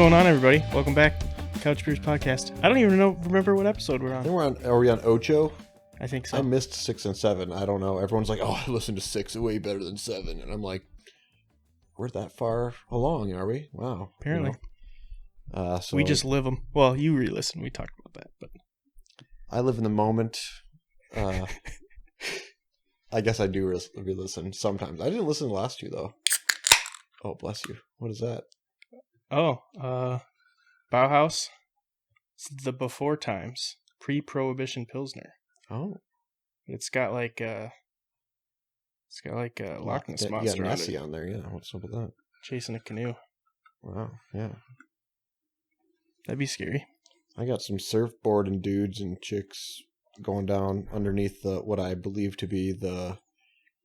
going on, everybody? Welcome back, Couch Beers Podcast. I don't even remember what episode we're I on. think are we on Ocho? I think so. I missed 6 and 7. I don't know. Everyone's like, oh, I listened to 6 way better than 7. And I'm like, we're that far along, are we? Wow. Apparently. So we just live them. Well, you re-listen. We talked about that. But I live in the moment. I guess I do re-listen sometimes. I didn't listen to the last two, though. Oh, bless you. What is that? Oh, Bauhaus. It's the before times. Pre-Prohibition Pilsner. Oh. It's got like a Loch Ness monster you got on Nessie it. on there, yeah. What's up with that? Chasing a canoe. Wow, yeah. That'd be scary. I got some surfboard and dudes and chicks going down underneath what I believe to be the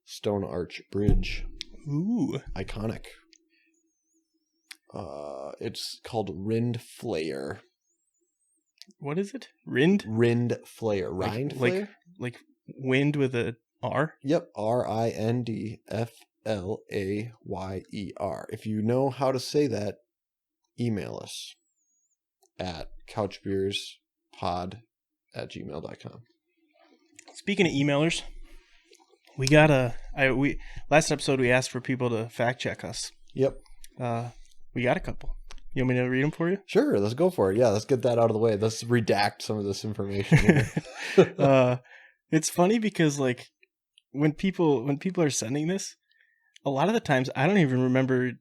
Stone Arch Bridge. Ooh. Iconic. It's called Rind Flayer. What is it? Rind? Rind Flayer. Rind Flayer? Like wind with a R? Yep. RINDFLAYER. If you know how to say that, email us at couchbeerspod@gmail.com. Speaking of emailers, we got last episode we asked for people to fact check us. Yep. We got a couple. You want me to read them for you? Sure, let's go for it. Yeah, let's get that out of the way. Let's redact some of this information. It's funny because like when people are sending this, a lot of the times I don't even remember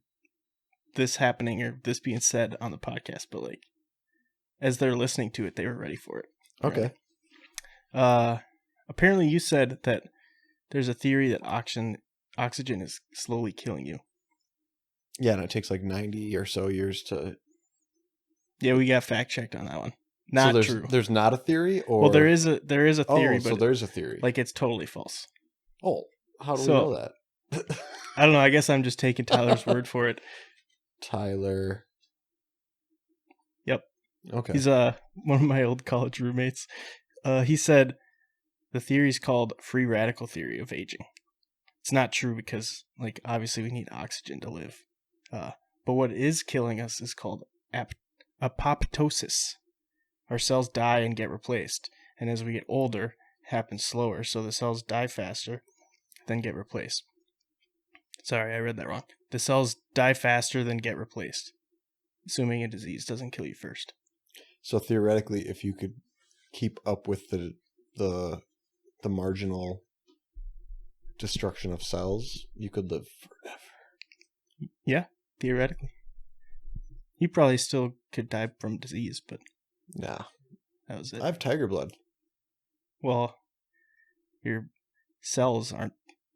this happening or this being said on the podcast, but like as they're listening to it, they were ready for it. Okay. Right? Apparently you said that there's a theory that oxygen is slowly killing you. Yeah, and it takes like 90 or so years to... Yeah, we got fact checked on that one. Not true. There's not a theory, or... Well, there is a theory, but so there's a theory. Like it's totally false. Oh, how do we know that? I don't know. I guess I'm just taking Tyler's word for it. Tyler. Yep. Okay. He's one of my old college roommates. He said the theory is called free radical theory of aging. It's not true because, like, obviously we need oxygen to live. But what is killing us is called apoptosis. Our cells die and get replaced. And as we get older, it happens slower. So the cells die faster, then get replaced. Sorry, I read that wrong. The cells die faster than get replaced. Assuming a disease doesn't kill you first. So theoretically, if you could keep up with the marginal destruction of cells, you could live forever. Yeah, theoretically. You probably still could die from disease, but nah, that was it. I have tiger blood. Well, your cells aren't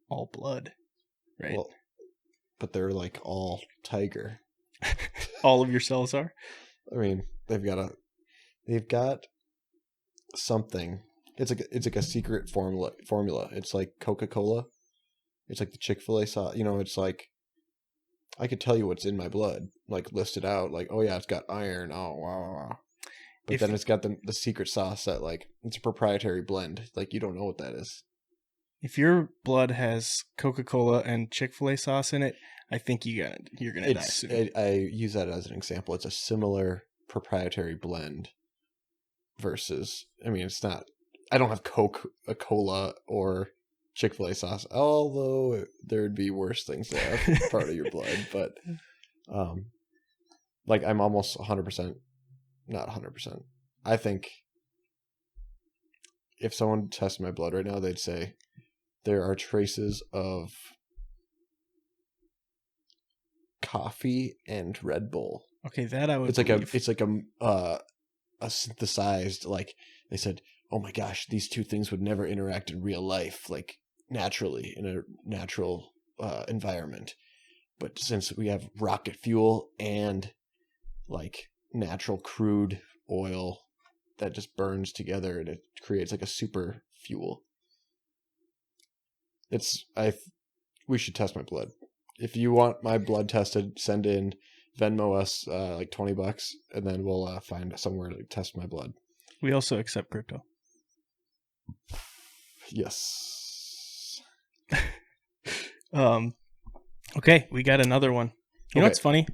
all blood, right? Well, but they're like all tiger. All of your cells are? I mean, they've got something. It's like a secret formula. It's like Coca-Cola. It's like the Chick-fil-A sauce. You know, it's like I could tell you what's in my blood, like listed out, like, oh yeah, it's got iron. Oh wow. But then it's got the secret sauce that like it's a proprietary blend. Like you don't know what that is. If your blood has Coca-Cola and Chick-fil-A sauce in it, I think you're gonna die soon. I use that as an example. It's a similar proprietary blend versus. I mean, it's not. I don't have Coca-Cola or Chick-fil-A sauce, although there'd be worse things to have part of your blood. But like I'm almost 100%, not 100%. I think if someone tested my blood right now, they'd say there are traces of coffee and Red Bull. Okay, that I would. It's like a synthesized, like they said, oh my gosh, these two things would never interact in real life, like naturally in a natural environment. But since we have rocket fuel and like natural crude oil that just burns together and it creates like a super fuel. We should test my blood. If you want my blood tested, send in, Venmo us like $20, and then we'll find somewhere to test my blood. We also accept crypto. Yes. Okay, we got another one. You know what's funny?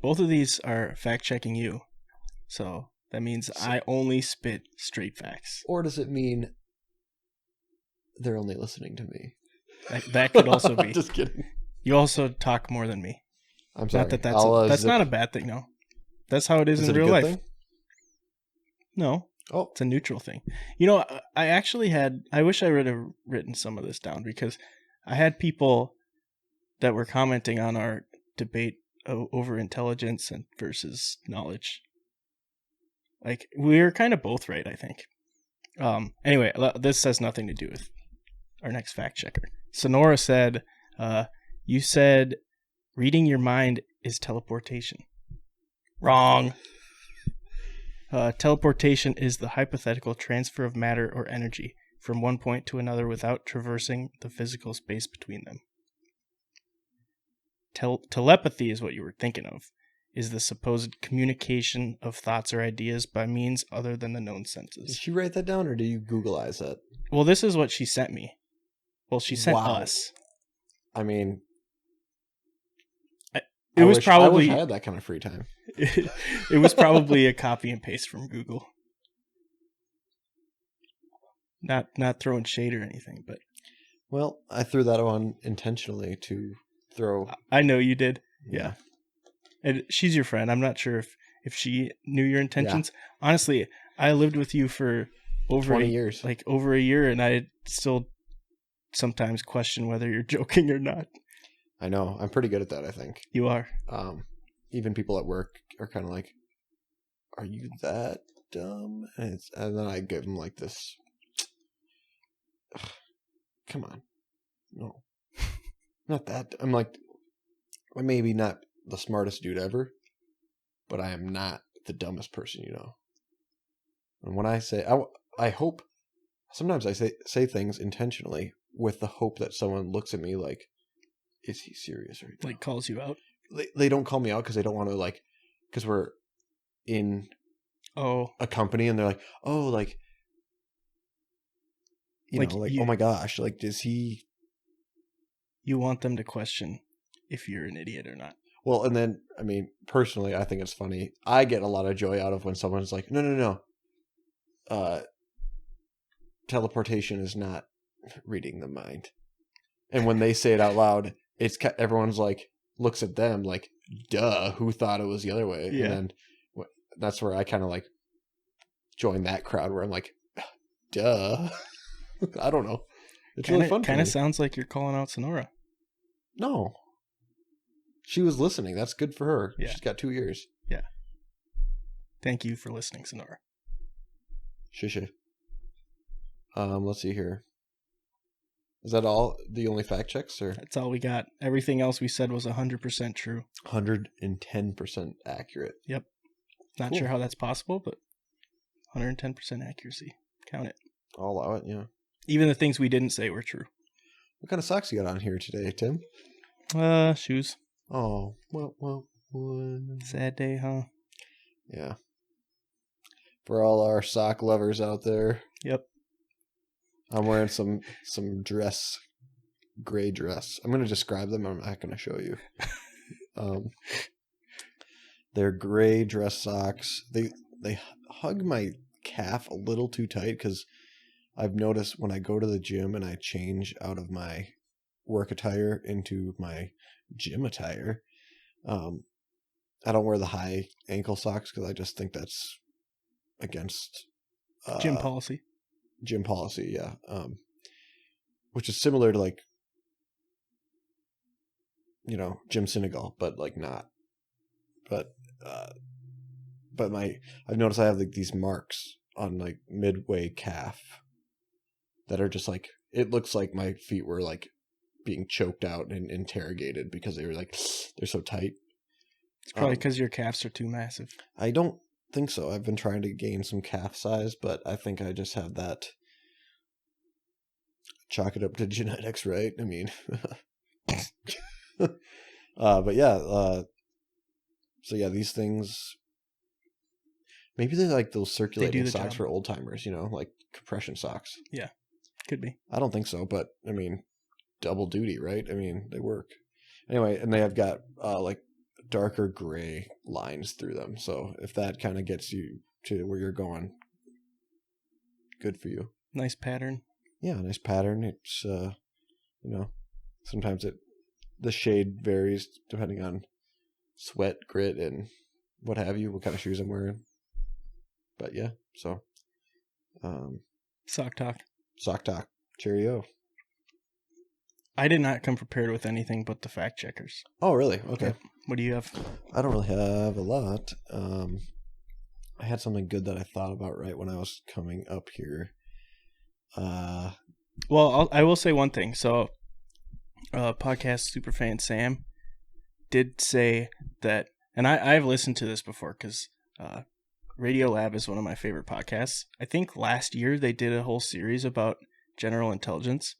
both of these are fact checking you, so that means I only spit straight facts. Or does it mean they're only listening to me? That could also be. Just kidding. You also talk more than me. I'm sorry. Not that's not a bad thing, no. That's how it is in real life. Thing? No. Oh. It's a neutral thing. You know, I actually I wish I would have written some of this down, because I had people that were commenting on our debate over intelligence versus knowledge. Like, we're kind of both right, I think. Anyway, this has nothing to do with our next fact checker. Sonora said, you said reading your mind is teleportation. Wrong. Teleportation is the hypothetical transfer of matter or energy from one point to another without traversing the physical space between them. Telepathy is what you were thinking of, is the supposed communication of thoughts or ideas by means other than the known senses. Did she write that down, or did you Googleize it? Well, this is what she sent me. Well, she sent us. I mean, I wish I had that kind of free time. It was probably a copy and paste from Google. Not throwing shade or anything, but... Well, I threw that on intentionally to throw... I know you did. Yeah. And she's your friend. I'm not sure if she knew your intentions. Yeah. Honestly, I lived with you for over 20 years. Like over a year, and I still sometimes question whether you're joking or not. I know. I'm pretty good at that, I think. You are. Even people at work are kind of like, are you that dumb? And then I give them like this, come on. No. Not that. I'm like, I'm maybe not the smartest dude ever, but I am not the dumbest person, you know. And when I say, I hope, sometimes I say things intentionally with the hope that someone looks at me like, is he serious right now? Like calls you out? They don't call me out because they don't want to, like, because we're in a company and they're like, oh, like, you know, like, oh my gosh, like, does he... You want them to question if you're an idiot or not. Well, and then, I mean, personally, I think it's funny. I get a lot of joy out of when someone's like, no. Teleportation is not reading the mind. And when they say it out loud, everyone's like, looks at them like, duh, who thought it was the other way? Yeah. And then that's where I kind of like join that crowd where I'm like, duh. I don't know. It's really fun. Kind of sounds like you're calling out Sonora. No. She was listening. That's good for her. Yeah. She's got 2 ears. Yeah. Thank you for listening, Sonora. Shush. Let's see here. Is that all? The only fact checks? Or that's all we got. Everything else we said was 100% true. 110% accurate. Yep. Not sure how that's possible, but 110% accuracy. Count it. I'll allow it, yeah. Even the things we didn't say were true. What kind of socks you got on here today, Tim? Shoes. Oh, well. Sad day, huh? Yeah. For all our sock lovers out there. Yep. I'm wearing some dress, gray dress. I'm going to describe them. I'm not going to show you. They're gray dress socks. They hug my calf a little too tight because I've noticed when I go to the gym and I change out of my work attire into my gym attire, I don't wear the high ankle socks because I just think that's against gym policy. Gym policy, yeah. Which is similar to like, you know, Gym Senegal, but like not. But I've noticed I have like these marks on like midway calf that are just like, it looks like my feet were like being choked out and interrogated because they were like, they're so tight. It's probably because your calves are too massive. I don't think so. I've been trying to gain some calf size, but I think I just have that. Chalk it up to genetics, right? I mean, but yeah, so yeah, these things, maybe they're like those circulating socks for old timers, you know, like compression socks. Yeah, could be. I don't think so, but I mean, double duty, right? I mean, they work. Anyway, and they have got like darker gray lines through them. So if that kind of gets you to where you're going, good for you. Nice pattern. Yeah, nice pattern. It's sometimes the shade varies depending on sweat, grit, and what have you, what kind of shoes I'm wearing. But yeah, so Sock talk. Cheerio. I did not come prepared with anything but the fact checkers. Oh, really? Okay. Yep. What do you have? I don't really have a lot. I had something good that I thought about right when I was coming up here. Well, I will say one thing. So, podcast superfan Sam did say that, and I've listened to this before because Radio Lab is one of my favorite podcasts. I think last year they did a whole series about general intelligence,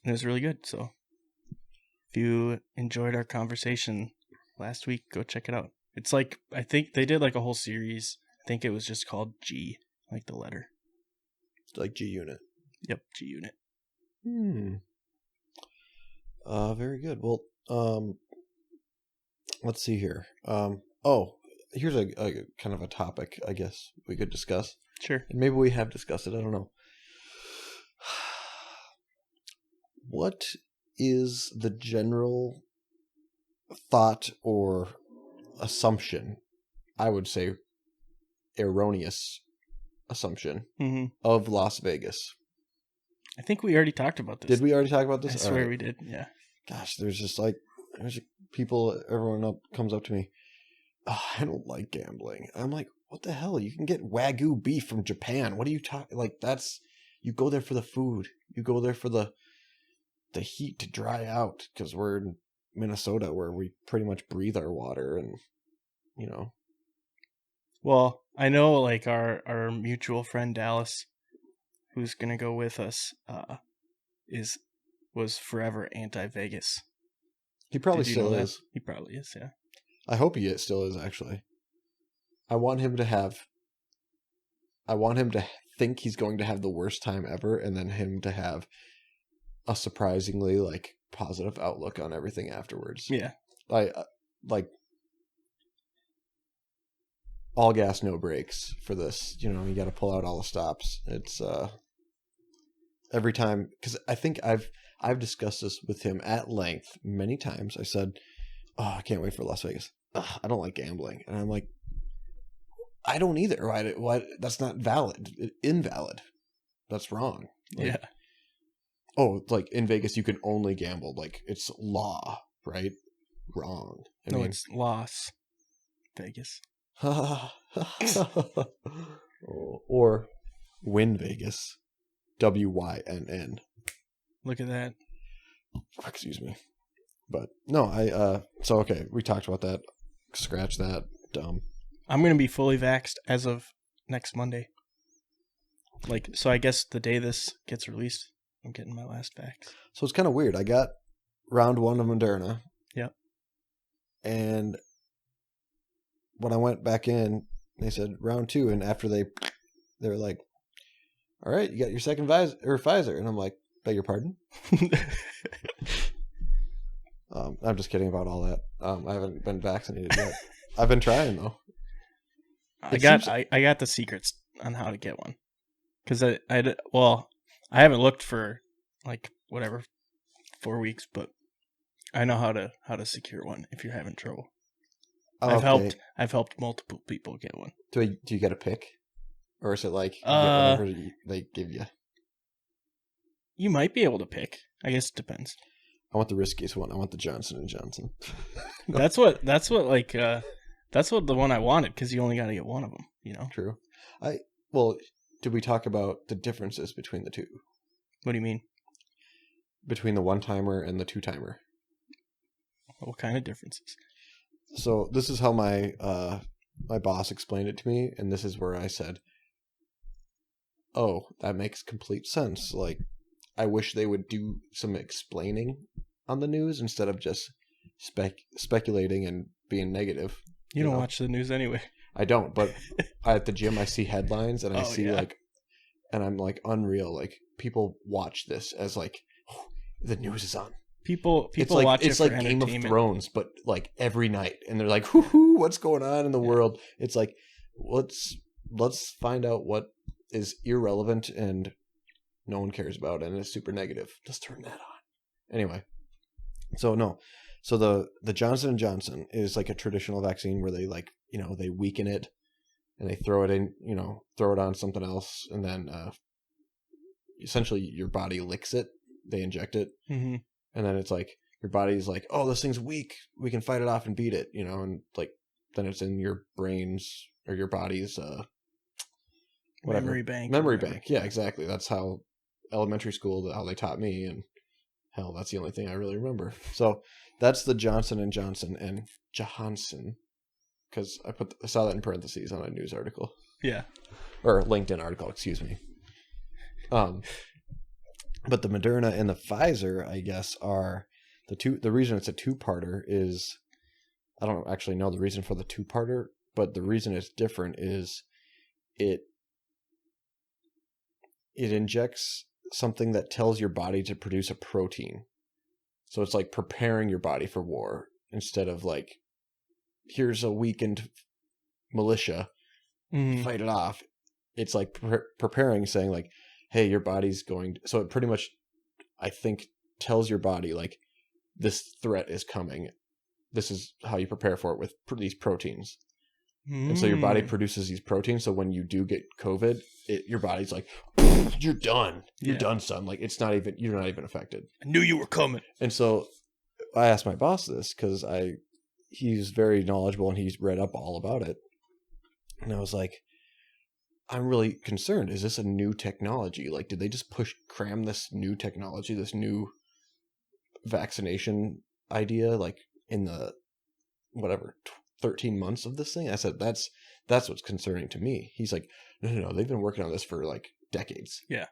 and it was really good. So, if you enjoyed our conversation last week, go check it out. It's like, I think they did like a whole series. I think it was just called G, like the letter. Like G Unit. Yep, G Unit. Very good. Well, let's see here. Here's a kind of a topic I guess we could discuss. Sure. And maybe we have discussed it. I don't know. What is the general thought or assumption, I would say erroneous assumption, of Las Vegas? I think we already talked about this. Did we already talk about this? I swear we did, yeah. Gosh, there's people, everyone comes up to me, oh, I don't like gambling. I'm like, what the hell? You can get Wagyu beef from Japan. What are you talking? Like, you go there for the food. You go there for the heat to dry out, because we're in Minnesota where we pretty much breathe our water, and Well, I know like our mutual friend Dallas, who's gonna go with us, was forever anti-Vegas. He probably still is. He probably is, yeah. I hope he still is, actually. I want him to think he's going to have the worst time ever, and then him to have a surprisingly like positive outlook on everything afterwards. Yeah. Like all gas, no brakes for this. You got to pull out all the stops. It's every time, because I think I've discussed this with him at length many times. I said, "Oh, I can't wait for Las Vegas. Ugh, I don't like gambling," and I'm like, "I don't either. Why? That's not valid. Invalid. That's wrong." Like, yeah. Oh, like in Vegas, you can only gamble. Like it's law, right? Wrong. It's Las Vegas. Or Win Vegas. WYNN. Look at that. Excuse me. But no, so okay, we talked about that. Scratch that. Dumb. I'm gonna be fully vaxxed as of next Monday. So I guess the day this gets released, I'm getting my last vax. So it's kind of weird. I got round 1 of Moderna. Yep. And when I went back in, they said round 2, and after they were like, "All right, you got your second Pfizer," and I'm like, "Beg your pardon?" I'm just kidding about all that. I haven't been vaccinated yet. I've been trying though. I got the secrets on how to get one, because I haven't looked for 4 weeks, but I know how to secure one if you're having trouble. Okay. I've helped multiple people get one. Do you get a pick, or is it like you get whatever they give you? You might be able to pick. I guess it depends. I want the riskiest one. I want the Johnson & Johnson. No. That's what the one I wanted, because you only got to get one of them. True. Did we talk about the differences between the two? What do you mean? Between the 1-timer and the 2-timer. What kind of differences? So this is how my boss explained it to me, and this is where I said, "Oh, that makes complete sense. Like, I wish they would do some explaining on the news instead of just speculating and being negative." You don't watch the news anyway. I don't, but at the gym I see headlines and I see and I'm like, unreal. Like, people watch this as like, oh, the news is on. People It's like watch it it's for like Game of entertainment. Thrones, but like every night, and they're like, "Whoo, what's going on in the world?" It's like let's find out what is irrelevant and no one cares about, and it's super negative. Just turn that on. Anyway, so no, so the Johnson and Johnson is like a traditional vaccine where they like they weaken it and they throw it in throw it on something else, and then essentially your body licks it. They inject it, Mm-hmm. and then it's like your body's like, oh, this thing's weak, we can fight it off and beat it, and like then it's in your brain's or your body's whatever memory bank. Yeah, exactly. That's how elementary school, how they taught me, and hell, that's the only thing I really remember. So that's the Johnson and Johnson and Johansson, because I saw that in parentheses on a news article. Yeah. Or LinkedIn article, excuse me. But the Moderna and the Pfizer, I guess, are the two. The reason it's a two-parter is, I don't actually know the reason for the two-parter, but the reason it's different is it injects something that tells your body to produce a protein. So it's like preparing your body for war instead of like, here's a weakened militia, fight it off. It's like preparing, saying like, hey, your body's going to, so it pretty much, I think, tells your body like, this threat is coming. This is how you prepare for it with these proteins. And so your body produces these proteins. So when you do get COVID, your body's like, you're done. You're done, son. Like you're not even affected. I knew you were coming. And so I asked my boss this because he's very knowledgeable and he's read up all about it. And I was like, I'm really concerned. Is this a new technology? Like, did they just cram this new technology, this new vaccination idea, like in the 13 months of this thing? I said, that's what's concerning to me. He's like, no, they've been working on this for like decades. Yeah.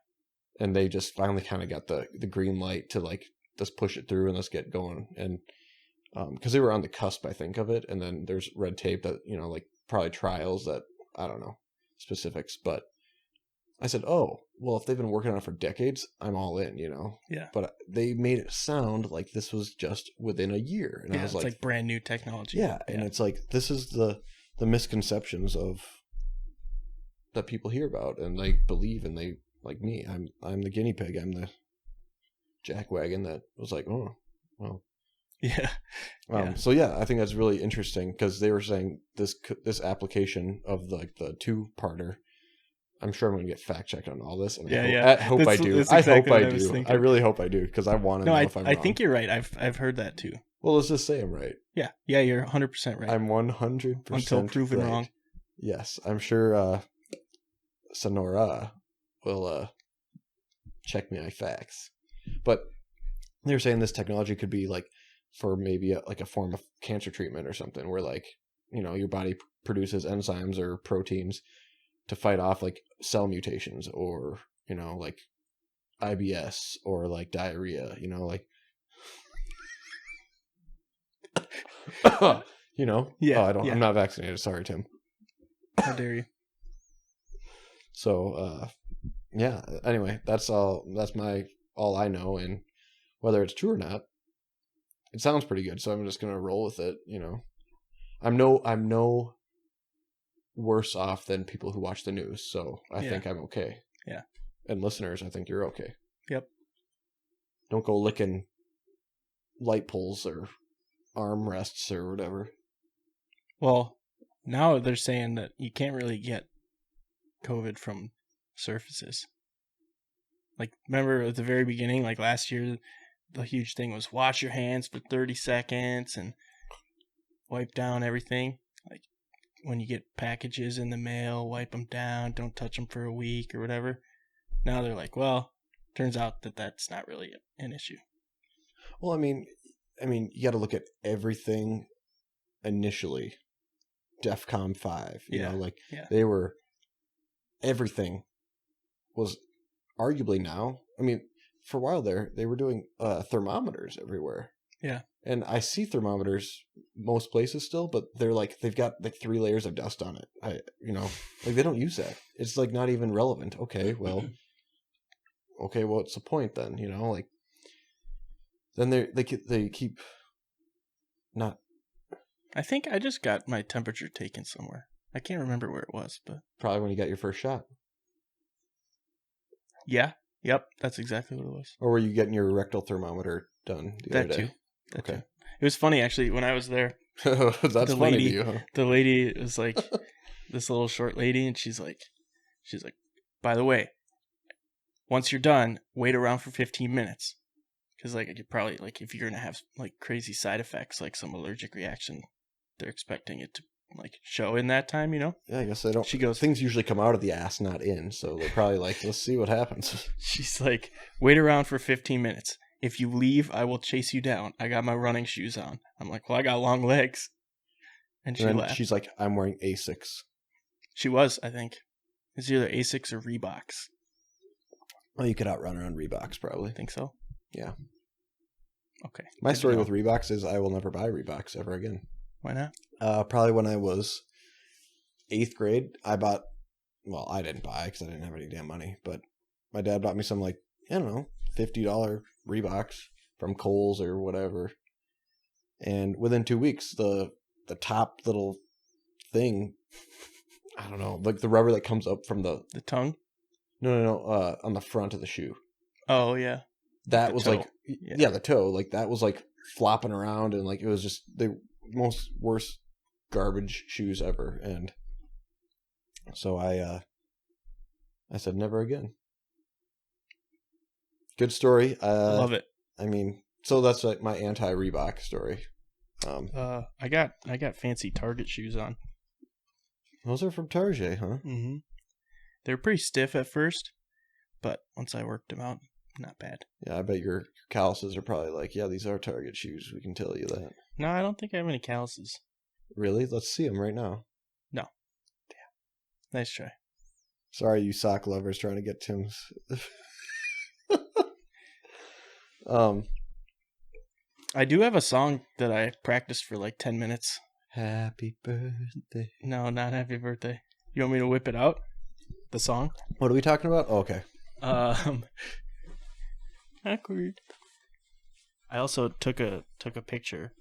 And they just finally kind of got the green light to like, let's push it through and let's get going. And because they were on the cusp, I think, of it. And then there's red tape that, like probably trials that, I don't know specifics, but I said, oh, well, if they've been working on it for decades, I'm all in, Yeah. But they made it sound like this was just within a year. And I was it's like brand new technology. Yeah. And it's like, this is the misconceptions that people hear about and they believe, and they, like me, I'm the guinea pig. I'm the jackwagon that was like, oh, well. Yeah. So yeah, I think that's really interesting because they were saying this application of the two-parter. I'm sure I'm going to get fact checked on all this, and I hope I do. Exactly I hope I do. I really hope I do because I want to know if I'm wrong. I think you're right. I've heard that too. Well, let's just say I'm right. Yeah, you're 100% right. I'm 100% until proven right. wrong. Yes, I'm sure Sonora will check my facts, but they were saying this technology could be like for maybe like a form of cancer treatment or something where like, your body produces enzymes or proteins to fight off like cell mutations or, like IBS or like diarrhea, like, Yeah. I'm not vaccinated. Sorry, Tim. How dare you? So, yeah, anyway, that's all I know. And whether it's true or not, it sounds pretty good, so I'm just gonna roll with it. I'm no worse off than people who watch the news, so I think I'm okay. Yeah. And listeners, I think you're okay. Yep. Don't go licking light poles or arm rests or whatever. Well, now they're saying that you can't really get COVID from surfaces. Like, remember at the very beginning, like last year, the huge thing was wash your hands for 30 seconds and wipe down everything. Like when you get packages in the mail, wipe them down, don't touch them for a week or whatever. Now they're like, well, turns out that that's not really an issue. Well, I mean, you got to look at everything initially. DEFCON 5, they were, everything was arguably now. I mean, for a while there, they were doing thermometers everywhere. Yeah. And I see thermometers most places still, but they've got like 3 layers of dust on it. Like they don't use that. It's like not even relevant. Okay, well, what's the point then? Like Then they keep not I think I just got my temperature taken somewhere. I can't remember where it was, but probably when you got your first shot. yeah. Yep, that's exactly what it was. Or were you getting your rectal thermometer done the other day? That Okay. too. It was funny actually when I was there. That's the funny lady, to you, huh? The lady was like this little short lady, and she's like, by the way, once you're done, wait around for 15 minutes, because like you probably like if you're gonna have like crazy side effects like some allergic reaction, they're expecting it to like show in that time, you know. Yeah, I guess they don't. She goes, Things usually come out of the ass, not in. So they're probably like, let's see what happens. she's like, wait around for 15 minutes. If you leave, I will chase you down. I got my running shoes on. I'm like, well, I got long legs. And she And then laughed. she's like, I'm wearing Asics. She was, I think. It's either Asics or Reeboks. Well, you could outrun her on Reeboks, probably. Think so? Yeah. Okay. My Good story to with know. Reeboks is I will never buy Reeboks ever again. Why not? Probably when I was 8th grade, I bought. Well, I didn't buy because I didn't have any damn money, but my dad bought me some like I don't know $50 Reeboks from Kohl's or whatever. And within 2 weeks, the top little thing, I don't know, like the rubber that comes up from the tongue? no, on the front of the shoe. Oh, yeah. That The was toe. like, yeah, the toe, like that was like flopping around, and like it was just the most worst garbage shoes ever. And so I said never again. Good story. I love it. I mean, so that's like my anti-Reebok story. I got fancy Target shoes on. Those are from Target, huh? Mm-hmm. They were pretty stiff at first, but once I worked them out, not bad. Yeah, I bet your calluses are probably like, yeah, these are Target shoes. We can tell you that. No, I don't think I have any calluses. Really? Let's see them right now. No. Damn. Nice try. Sorry, you sock lovers trying to get Tim's. I do have a song that I practiced for like 10 minutes. Happy birthday. No, not happy birthday. You want me to whip it out? The song? What are we talking about? Oh, okay. Awkward. I also took a picture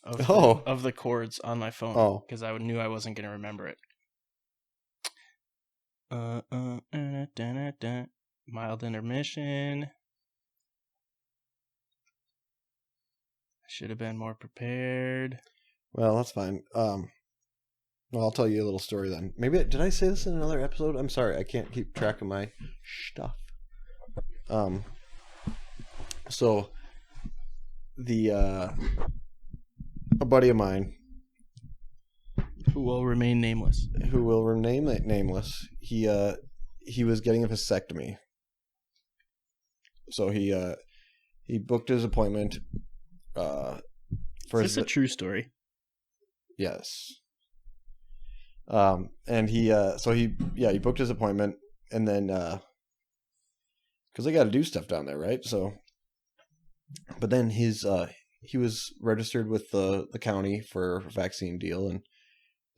of of the chords on my phone because I knew I wasn't gonna remember it. Mild intermission. I should have been more prepared. Well, that's fine. Well, I'll tell you a little story then. Maybe did I say this in another episode? I'm sorry, I can't keep track of my stuff. So the a buddy of mine who will remain nameless. He was getting a vasectomy. So he booked his appointment for Is this a true story? Yes. And he booked his appointment, and then because they got to do stuff down there, right? So, but then he was registered with the county for a vaccine deal, and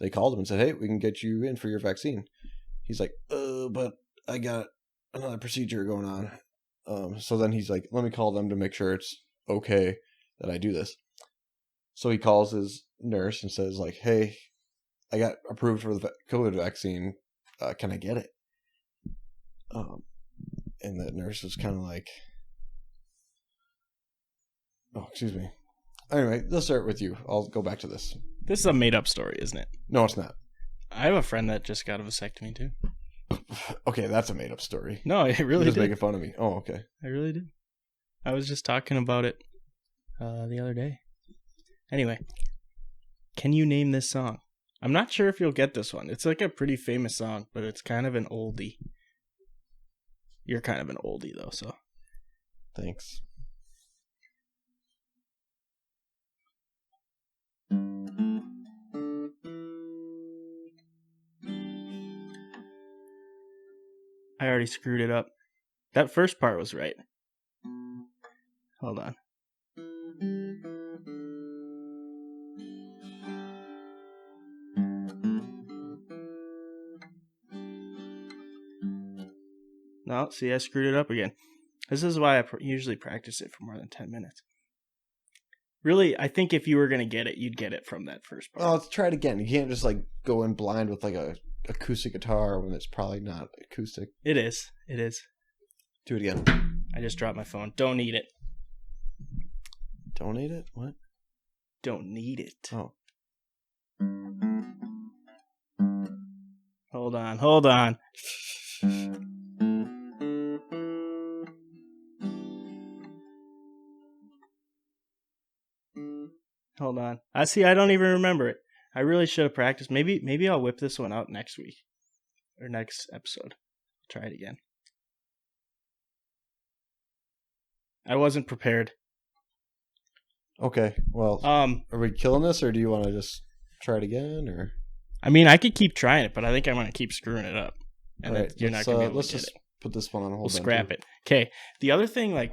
they called him and said, "Hey, we can get you in for your vaccine." He's like, but I got another procedure going on." So then he's like, "Let me call them to make sure it's okay that I do this." So he calls his nurse and says, like, "Hey, I got approved for the COVID vaccine. Can I get it?" And the nurse was kind of like, "Oh, excuse me." Anyway, let's start with you. I'll go back to this. This is a made-up story, isn't it? No, it's not. I have a friend that just got a vasectomy too. Okay, that's a made-up story. No, I really You're just did. making fun of me. Oh, okay. I really did. I was just talking about it the other day. Anyway, can you name this song? I'm not sure if you'll get this one. It's like a pretty famous song, but it's kind of an oldie. You're kind of an oldie, though, so. Thanks. I already screwed it up. That first part was right. Hold on. No, see, I screwed it up again. This is why I usually practice it for more than 10 minutes. Really, I think if you were going to get it, you'd get it from that first part. Oh, let's try it again. You can't just like go in blind with like a acoustic guitar when it's probably not acoustic. It is. It is. Do it again. I just dropped my phone. Don't need it. Donate it? What? Don't need it. Oh. Hold on. Hold on. Hold on. I see. I don't even remember it. I really should have practiced. Maybe I'll whip this one out next week or next episode. Try it again. I wasn't prepared. Okay. Well, are we killing this, or do you want to just try it again, or? I mean, I could keep trying it, but I think I'm going to keep screwing it up. And right, you're not going to be able let's to get just it. put this one on hold. We'll scrap it. Okay. The other thing, like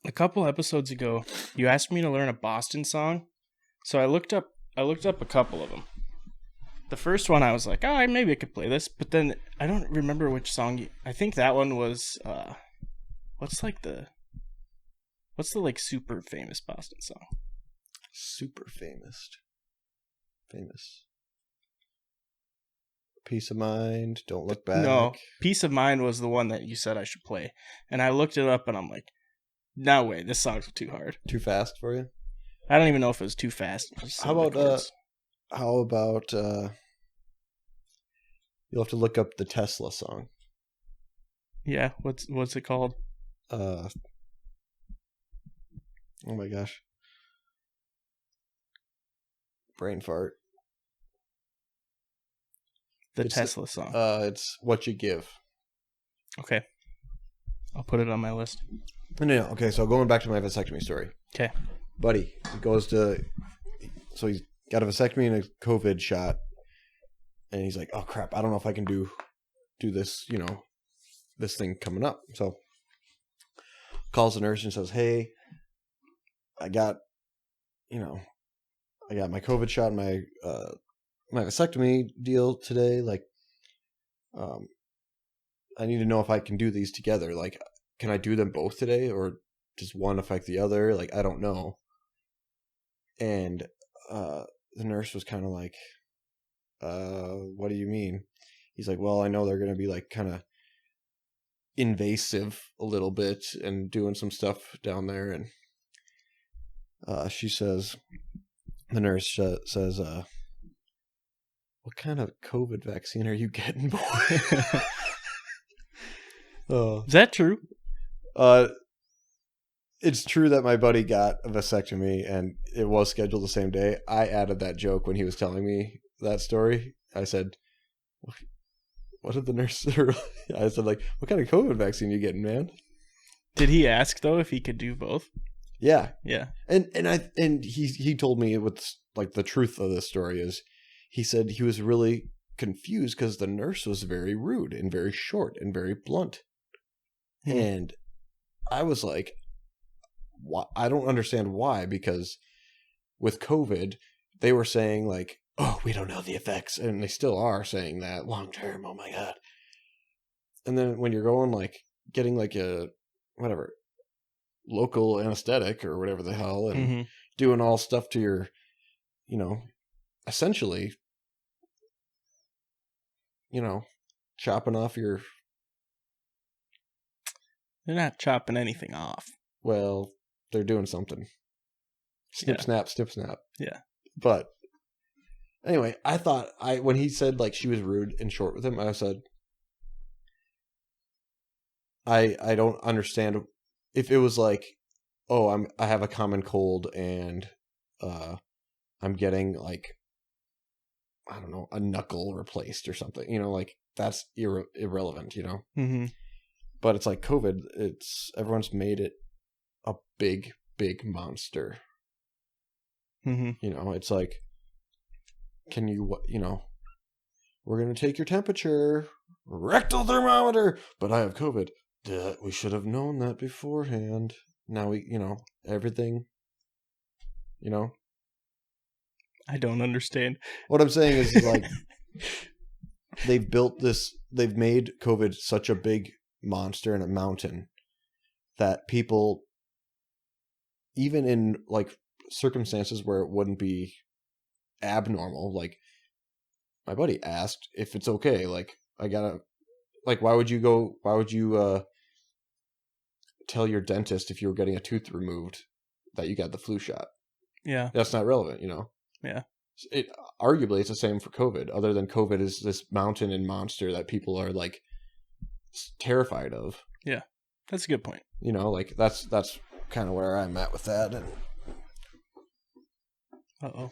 a couple episodes ago, you asked me to learn a Boston song. So I looked up a couple of them. The first one I was like, oh, maybe I could play this, but then I don't remember which song. I think that one was what's the like super famous Boston song? Super famous. Peace of Mind, Don't Look Back. No, Peace of Mind was the one that you said I should play. And I looked it up and I'm like, no way, this song's too hard. Too fast for you? I don't even know if it was too fast. How about you'll have to look up the Tesla song. Yeah, what's it called? Oh my gosh. Brain fart. It's Tesla song. It's What You Give. Okay. I'll put it on my list. No. Okay, so going back to my vasectomy story. Okay. Buddy goes to... So he's got a vasectomy and a COVID shot. And he's like, oh, crap, I don't know if I can do this, this thing coming up. So calls the nurse and says, hey, I got my COVID shot and my vasectomy deal today. Like, I need to know if I can do these together. Like, can I do them both today, or does one affect the other? Like, I don't know. And the nurse was kind of like, what do you mean? He's like, well, I know they're going to be like kind of invasive a little bit and doing some stuff down there. And she says, the nurse says, what kind of COVID vaccine are you getting, boy? Is that true? It's true that my buddy got a vasectomy and it was scheduled the same day. I added that joke when he was telling me that story. I said, what did the nurse... I said, like, what kind of COVID vaccine are you getting, man? Did he ask, though, if he could do both? Yeah. Yeah. And he told me what, like, the truth of this story is, he said he was really confused because the nurse was very rude and very short and very blunt. And I was like, I don't understand why, because with COVID, they were saying like, oh, we don't know the effects. And they still are saying that long term. Oh my God. And then when you're going like getting like a, whatever, local anesthetic or whatever the hell, and doing all stuff to your, essentially, chopping off your... They're not chopping anything off. Well, they're doing something. Snip, snap. Yeah. But anyway, I thought when he said like she was rude and short with him, I said, I don't understand if it was like, oh, I have a common cold and I'm getting like, I don't know, a knuckle replaced or something, like that's irrelevant, Mm-hmm. But it's like COVID, everyone's made it a big monster. Mm-hmm. It's like, can you, we're going to take your temperature, rectal thermometer, but I have COVID. Duh, we should have known that beforehand. Now we, everything, I don't understand. What I'm saying is like, they've made COVID such a big monster and a mountain that people, even in like circumstances where it wouldn't be abnormal. Like my buddy asked if it's okay. Like I gotta, like, why would you tell your dentist if you were getting a tooth removed that you got the flu shot? Yeah. That's not relevant, you know? Yeah. Arguably it's the same for COVID, other than COVID is this mountain and monster that people are like terrified of. Yeah. That's a good point. You know, like that's kind of where I'm at with that. And Uh-oh.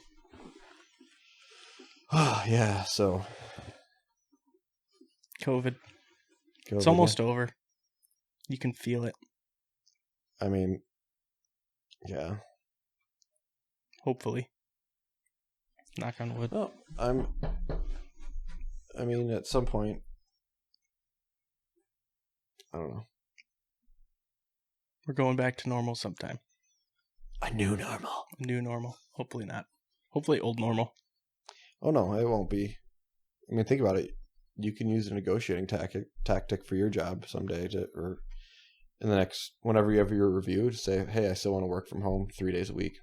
yeah, so COVID. It's almost over. You can feel it. I mean, yeah. Hopefully. Knock on wood. Well, I mean, at some point, I don't know. We're going back to normal sometime. A new normal. New normal. Hopefully not. Hopefully old normal. Oh no, it won't be. I mean, think about it. You can use a negotiating tactic for your job someday, or in the next, whenever you have your review, to say, hey, I still want to work from home 3 days a week.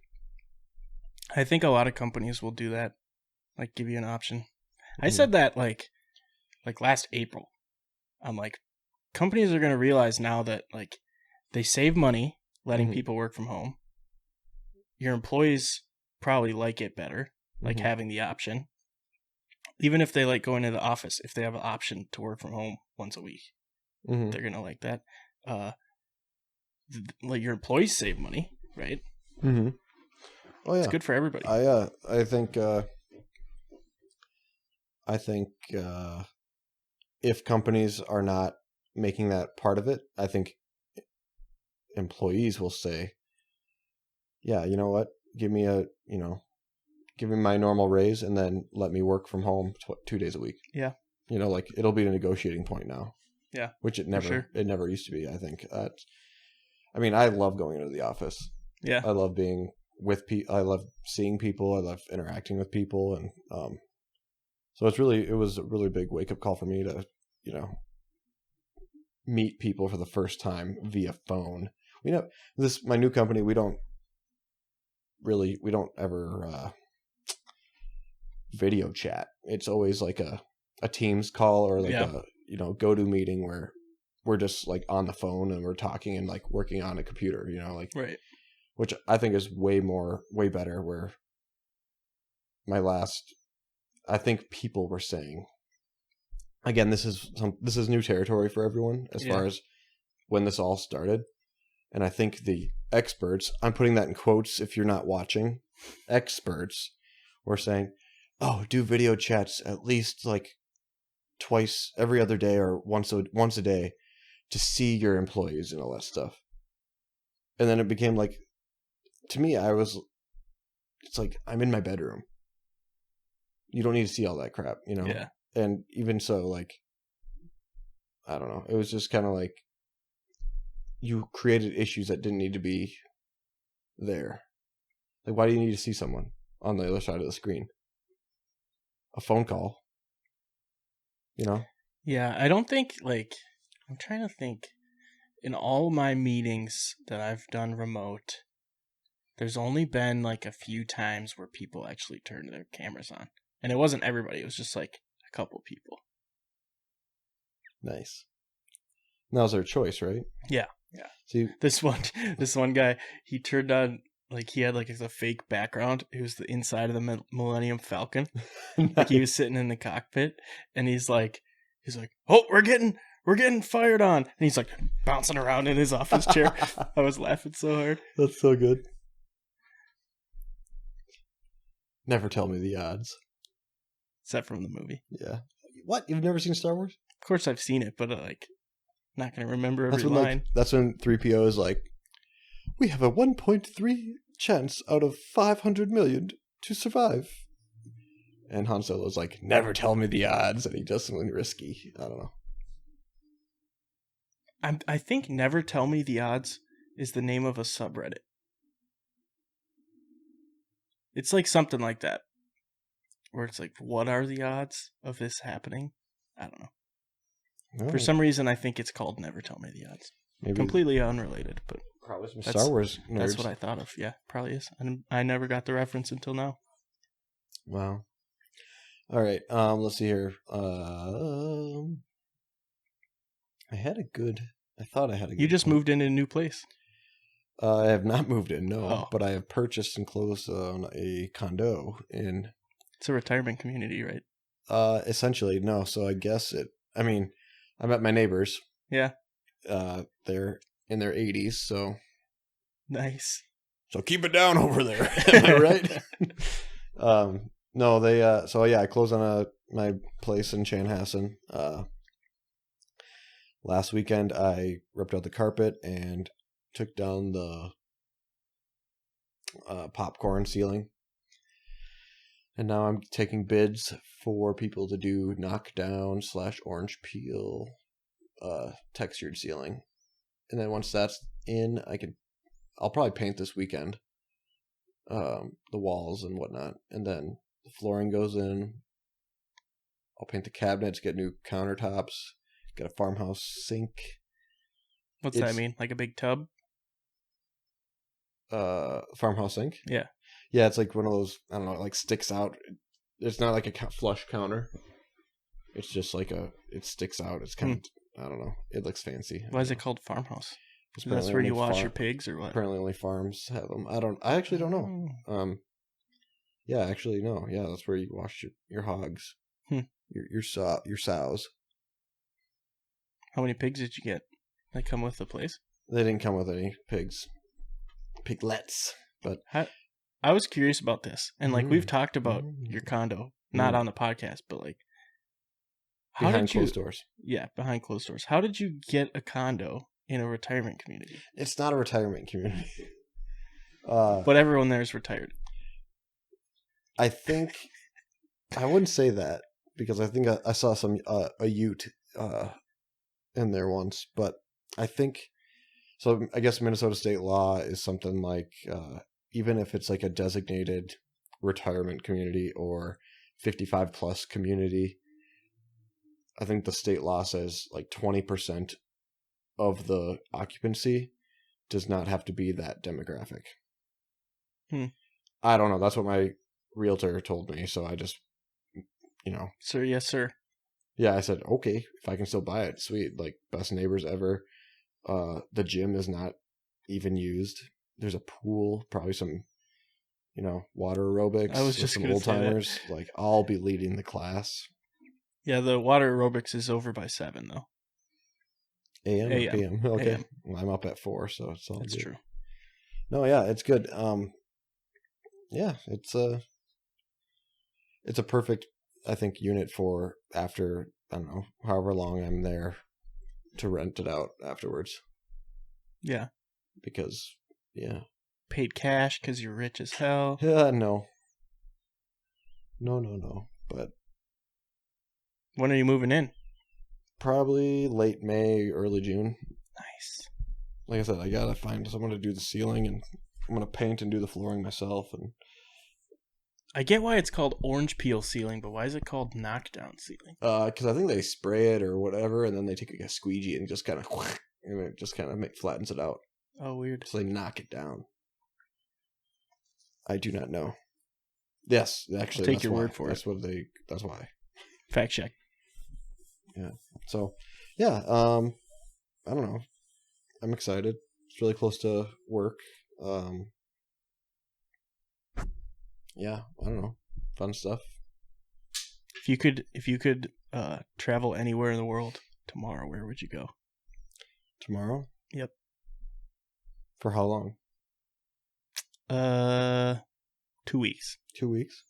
I think a lot of companies will do that. Like, give you an option. I said that like last April. I'm like, companies are going to realize now that like they save money letting people work from home. Your employees probably like it better, like having the option. Even if they like going to the office, if they have an option to work from home once a week, they're going to like that. Like your employees save money, right? Mm-hmm. Oh yeah, it's good for everybody. I think if companies are not making that part of it, I think employees will say, yeah, you know what? Give me my normal raise and then let me work from home 2 days a week. Yeah. You know, like it'll be a negotiating point now. Yeah. Which it never used to be, I think. I mean, I love going into the office. Yeah. I love being with people. I love seeing people. I love interacting with people. And so it was a really big wake up call for me to, you know, meet people for the first time via phone. My new company, we don't ever video chat. It's always like a Teams call or like a, you know, go-to meeting where we're just like on the phone and we're talking and like working on a computer, you know, like, right. Which I think is way better. Where I think people were saying, again, this is new territory for everyone as far as when this all started. And I think the experts, I'm putting that in quotes if you're not watching, experts were saying, oh, do video chats at least like twice every other day or once a day to see your employees and all that stuff. And then it became like, to me, it's like, I'm in my bedroom. You don't need to see all that crap, you know? Yeah. And even so, like, I don't know. It was just kind of like, you created issues that didn't need to be there. Like, why do you need to see someone on the other side of the screen? A phone call, you know? Yeah, I don't think, like, I'm trying to think. In all my meetings that I've done remote, there's only been like a few times where people actually turned their cameras on. And it wasn't everybody, it was just like a couple people. Nice. That was their choice, right? Yeah. Yeah. See, this one guy, he turned on, like, he had like a fake background. It was the inside of the Millennium Falcon. nice. Like he was sitting in the cockpit and he's like, oh, we're getting fired on. And he's like bouncing around in his office chair. I was laughing so hard. That's so good. Never tell me the odds. Is that from the movie? Yeah. What? You've never seen Star Wars? Of course I've seen it, but like, not going to remember every line. Like, that's when 3PO is like, we have a 1.3 chance out of 500 million to survive. And Han Solo's like, never tell me the odds. And he does something risky. I don't know. I think Never Tell Me the Odds is the name of a subreddit. It's like something like that. Where it's like, what are the odds of this happening? I don't know. For some reason, I think it's called Never Tell Me the Odds. Maybe, completely unrelated, but Probably some That's- Star Wars nerds. That's what I thought of. Yeah, probably is. And I never got the reference until now. Wow. All right. Let's see here. I thought I had a good. You just moved into a new place. I have not moved in, no, Oh. but I have purchased and closed on a condo in. It's a retirement community, right? Essentially, no. So I guess I mean, I met my neighbors. Yeah. They're in their 80s, so Nice. keep it down over there. Am I right? No, they. So yeah, I closed on my place in Chanhassen. Last weekend, I ripped out the carpet and took down the popcorn ceiling. And now I'm taking bids for people to do knockdown / orange peel textured ceiling. And then once that's in, I'll probably paint this weekend the walls and whatnot. And then the flooring goes in. I'll paint the cabinets, get new countertops, get a farmhouse sink. What's that mean? Like a big tub? Farmhouse sink? Yeah. Yeah, it's like one of those, I don't know, it like sticks out. It's not like a flush counter. It's just like it sticks out. It's kind of, I don't know. It looks fancy. Why is it called farmhouse? Because That's where you wash your pigs or what? Apparently only farms have them. I actually don't know. Yeah, actually, no. Yeah, that's where you wash your hogs. Your sows. How many pigs did you get? They come with the place? They didn't come with any pigs. Piglets. But I was curious about this. And like we've talked about your condo, not on the podcast, but like behind closed doors. Yeah, behind closed doors. How did you get a condo in a retirement community? It's not a retirement community. But everyone there is retired. I think I wouldn't say that because I think I saw some a ute in there once, but I think so. I guess Minnesota state law is something like even if it's like a designated retirement community or 55 plus community, I think the state law says like 20% of the occupancy does not have to be that demographic. I don't know. That's what my realtor told me. So I just, Sir, yes, sir. Yeah, I said, okay, if I can still buy it, sweet. Like best neighbors ever. The gym is not even used. There's a pool, probably some, water aerobics. I was just some gonna old say that. timers. Like I'll be leading the class. Yeah, the water aerobics is over by 7 though. AM or PM? Okay. AM. Well, I'm up at 4, so it's all That's good. true. No, yeah, it's good. Yeah, it's a perfect, I think, unit for after, I don't know, however long I'm there to rent it out afterwards. Yeah. Because, yeah. Paid cash because you're rich as hell. Yeah, no. No. But When are you moving in? probably late May, early June. Nice. Like I said, I gotta find someone to do the ceiling, and I'm gonna paint and do the flooring myself. And I get why it's called orange peel ceiling, but why is it called knockdown ceiling? because I think they spray it or whatever, and then they take like a squeegee and just kind of, and it just kind of flattens it out. Oh, weird. So they knock it down. I do not know. Yes, actually, I'll take that's your why. word for That's what they. That's why. Fact check. Yeah. So, yeah. I don't know. I'm excited. It's really close to work. Yeah. I don't know. Fun stuff. If you could travel anywhere in the world tomorrow, where would you go? Tomorrow. Yep. For how long? 2 weeks. 2 weeks.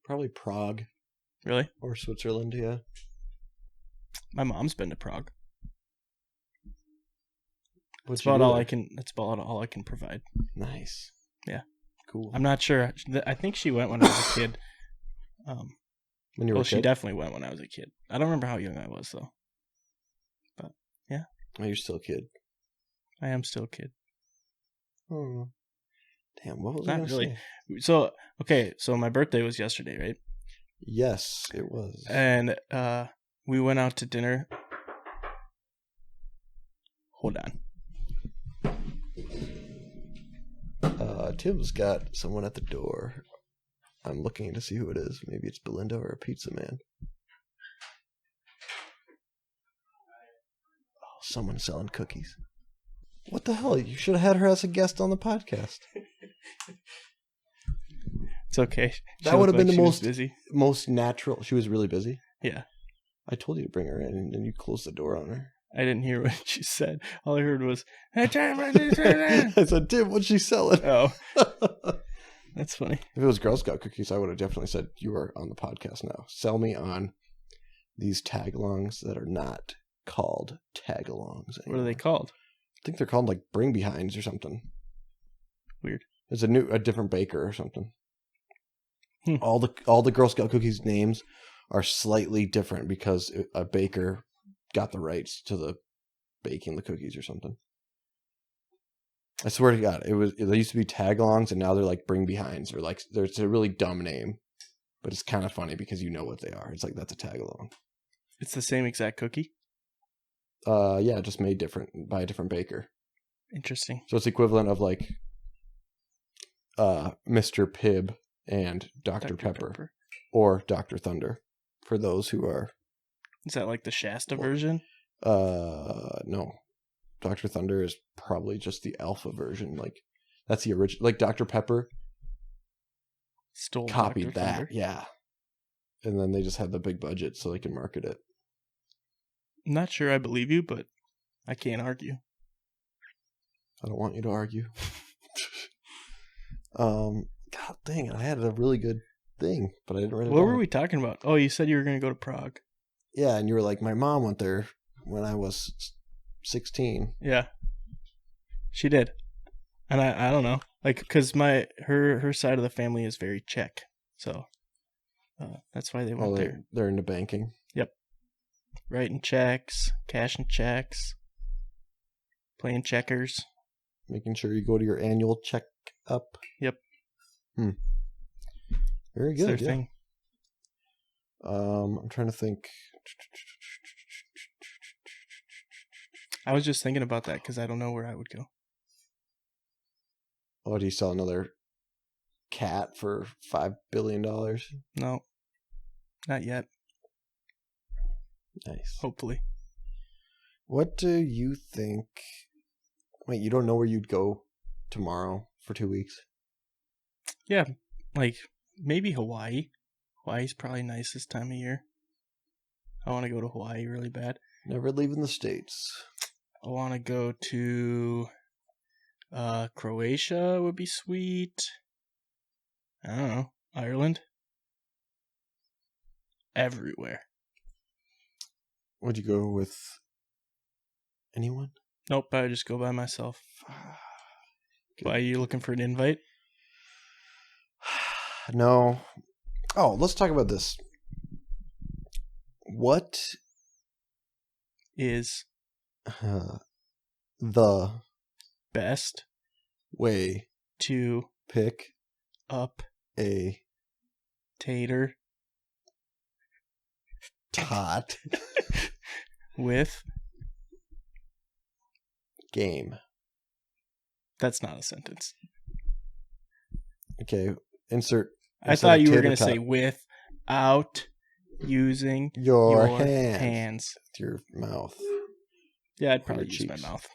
Probably Prague Really? or Switzerland. Yeah. My mom's been to Prague. What'd That's you about do all there? I can. That's about all I can provide. Nice. Yeah. Cool. I'm not sure. I think she went when I was a kid. When you were a She kid? definitely went when I was a kid. I don't remember how young I was though. But yeah, Oh, you're still a kid. I am still a kid. Oh. Damn, what was I Not going to really. say? So okay, so my birthday was yesterday, right? Yes, it was. And we went out to dinner. Hold on. Tim's got someone at the door. I'm looking to see who it is. Maybe it's Belinda or a pizza man. Oh, someone selling cookies. What the hell? You should have had her as a guest on the podcast. It's okay. That would have been the she was busy. most natural. She was really busy. Yeah. I told you to bring her in, and then you closed the door on her. I didn't hear what she said. All I heard was, "Hey, Tim, I said, Tim, what's she selling? Oh, that's funny. If it was Girl Scout cookies, I would have definitely said, you are on the podcast now. Sell me on these tag-alongs that are not called tag-alongs anymore. What are they called? I think they're called like bring behinds or something. Weird. It's a different baker or something. Hmm. All the Girl Scout cookies names are slightly different because a baker got the rights to the baking the cookies or something. I swear to God, they used to be tag-alongs and now they're like bring behinds, or like there's a really dumb name, but it's kind of funny because you know what they are. It's like that's a tag-along. It's the same exact cookie? Yeah, just made different by a different baker. Interesting. So it's equivalent of like Mr. Pibb and Dr. Pepper or Dr. Thunder for those who are. Is that like the Shasta version? No. Dr. Thunder is probably just the alpha version. Like that's the original. Like Dr. Pepper copied Dr. that, Thunder. yeah. And then they just had the big budget so they can market it. I'm not sure I believe you, but I can't argue. I don't want you to argue. God dang it! I had a really good thing, but I didn't write it down. What were we talking about? Oh, you said you were going to go to Prague. Yeah, and you were like, my mom went there when I was 16. Yeah, she did, and I don't know, like, because her side of the family is very Czech, so that's why they went there. They're into banking. Yep, writing checks, cashing checks, playing checkers, making sure you go to your annual check-up. Yep. Very good. It's their thing. I'm trying to think. I was just thinking about that because I don't know where I would go. Oh, do you sell another cat for $5 billion? No, not yet. Nice. Hopefully. What do you think? Wait, you don't know where you'd go tomorrow for 2 weeks? Yeah, like maybe Hawaii. Hawaii's probably nice this time of year. I want to go to Hawaii really bad. Never leaving the States. I want to go to Croatia would be sweet. I don't know. Ireland. Everywhere. Would you go with anyone? Nope, I would just go by myself. Why are you looking for an invite? No. Oh, let's talk about this. What is the best way to pick up a tater tot with game? That's not a sentence. Okay, insert. I thought you were going to say without using your hands. With your mouth. Yeah, I'd probably use my mouth.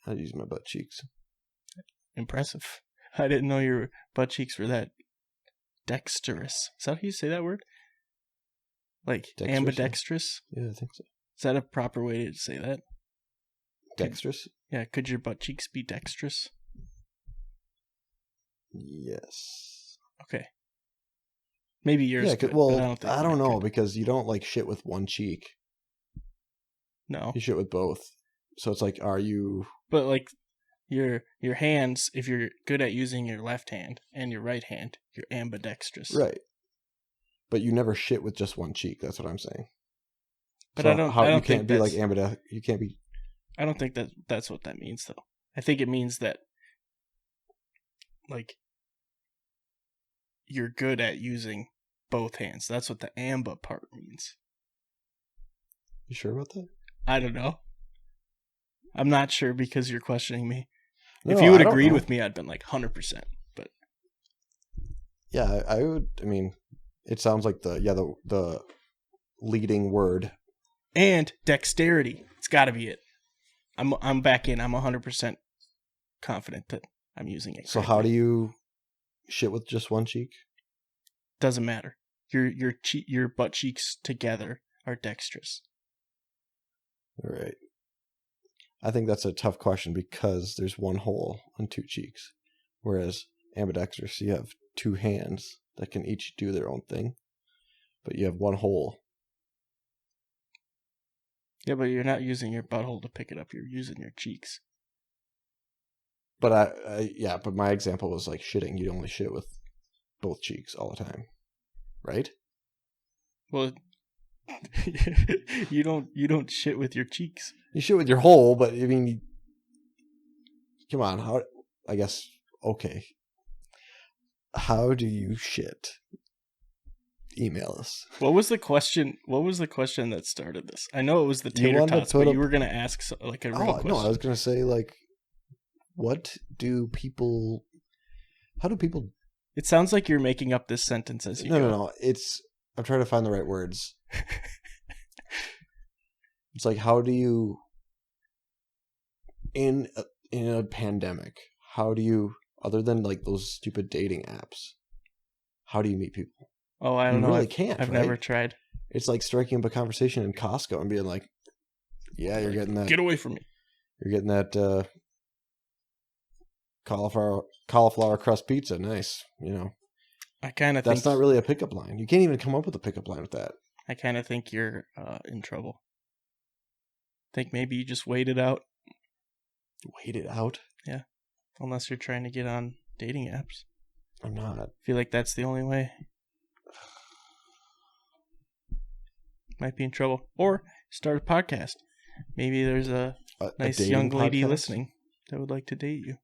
I'd use my butt cheeks. Impressive. I didn't know your butt cheeks were that dexterous. Is that how you say that word? Like dexterous, ambidextrous? Yeah, I think so. Is that a proper way to say that? Dexterous? Yeah, could your butt cheeks be dexterous? Yes. Okay. Maybe yours. Yeah, could, well, I don't know because you don't like shit with one cheek. No. You shit with both. So it's like, are you? But like your hands, if you're good at using your left hand and your right hand, you're ambidextrous. Right. But you never shit with just one cheek. That's what I'm saying. But so I don't. You can't be like ambidextrous. You can't be. I don't think that's what that means, though. I think it means that, like, you're good at using both hands. That's what the amba part means. You sure about that? I don't know. I'm not sure because you're questioning me. No, if you would I don't agreed know. with me, I'd been like 100%. But Yeah, I would. I mean, it sounds like the leading word. and dexterity. It's got to be it. I'm back in. I'm 100% confident that I'm using it. So how do you shit with just one cheek? Doesn't matter. Your butt cheeks together are dexterous. All right. I think that's a tough question because there's one hole on two cheeks, whereas ambidextrous, you have two hands that can each do their own thing, but you have one hole. Yeah, but you're not using your butthole to pick it up. You're using your cheeks. But but my example was like shitting. You only shit with both cheeks all the time, right? Well, you don't shit with your cheeks. You shit with your hole, but I mean, come on. How? I guess okay. How do you shit? Email us. What was the question? What was the question that started this? I know it was the tater tots, but you were gonna ask like a real question. No, I was gonna say like, what do people? How do people? It sounds like you're making up this sentence as you go. No. I'm trying to find the right words. It's like, how do you? In a pandemic, how do you? Other than like those stupid dating apps, how do you meet people? Oh, I don't know. You really can't. I've never tried. It's like striking up a conversation in Costco and being like, "Yeah, you're getting that. Get away from me. You're getting that cauliflower crust pizza. Nice. You know." I kind of think that's not really a pickup line. You can't even come up with a pickup line with that. I kind of think you're in trouble. Think maybe you just wait it out. Wait it out? Yeah. Unless you're trying to get on dating apps. I'm not. I feel like that's the only way. Might be in trouble. Or start a podcast. Maybe there's a nice young lady podcast? listening that would like to date you.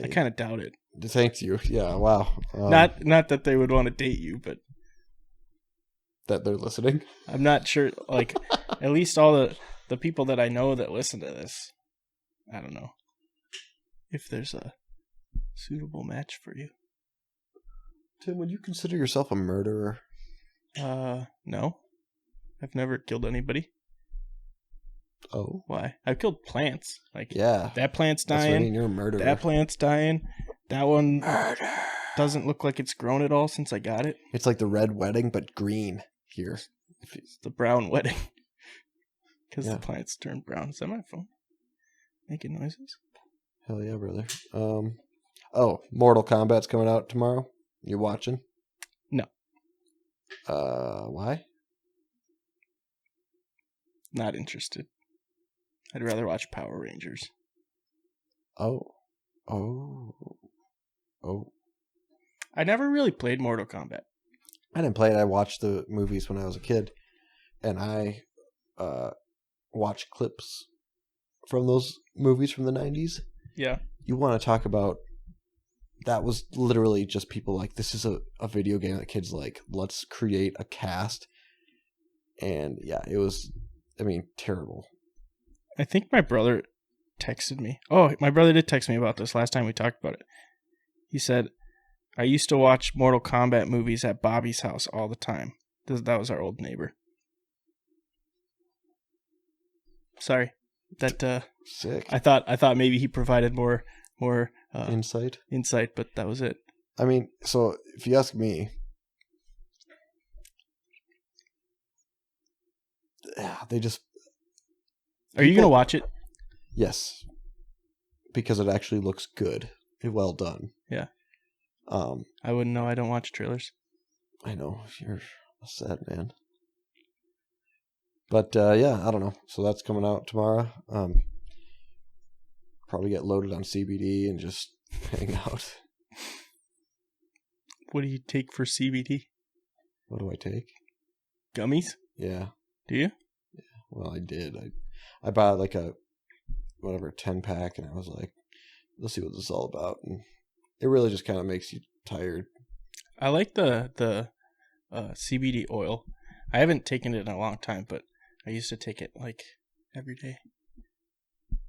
I kind of doubt it. Thank you. Yeah, wow. Not that they would want to date you, but that they're listening. I'm not sure. Like, at least all the people that I know that listen to this, I don't know if there's a suitable match for you. Tim, would you consider yourself a murderer? No. I've never killed anybody. Oh. Why? I've killed plants. Like, yeah. That plant's dying. That's what I mean, you're a murderer. That plant's dying. That one doesn't look like it's grown at all since I got it. It's like the red wedding, but green here. It's the brown wedding. Because the plants turn brown. Is that my phone? Making noises? Hell yeah, brother. Mortal Kombat's coming out tomorrow. You watching? No. Why? Not interested. I'd rather watch Power Rangers. Oh. I never really played Mortal Kombat. I didn't play it. I watched the movies when I was a kid, and I watched clips from those movies from the 90s. Yeah. You want to talk about... That was literally just people like, this is a video game that kids like. Let's create a cast. And yeah, it was, terrible. I think my brother texted me. Oh, my brother did text me about this last time we talked about it. He said, I used to watch Mortal Kombat movies at Bobby's house all the time. That was our old neighbor. Sorry. That sick. I thought maybe he provided more insight, but that was it. So if you ask me, they just... Are you going to watch it? Yes. Because it actually looks good. Well done. Yeah. I wouldn't know. I don't watch trailers. I know. You're a sad man. But yeah, I don't know. So that's coming out tomorrow. Probably get loaded on CBD and just hang out. What do you take for CBD? What do I take? Gummies? Yeah. Do you? Yeah. Well, I did. I bought like a 10-pack, and I was like, let's see what this is all about. And it really just kind of makes you tired. I like the CBD oil. I haven't taken it in a long time, but I used to take it like every day.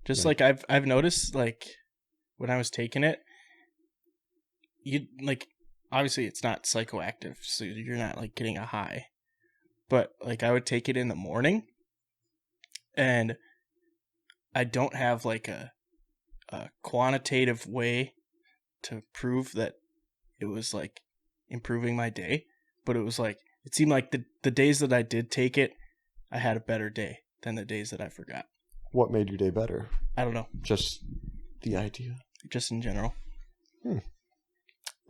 Just Yeah. like I've noticed, like when I was taking it, you like obviously it's not psychoactive, so you're not like getting a high. But like I would take it in the morning, and I don't have like a quantitative way to prove that it was like improving my day, but it was like it seemed like the days that I did take it, I had a better day than the days that I forgot. What made your day better? I don't know, Just the idea. just in general.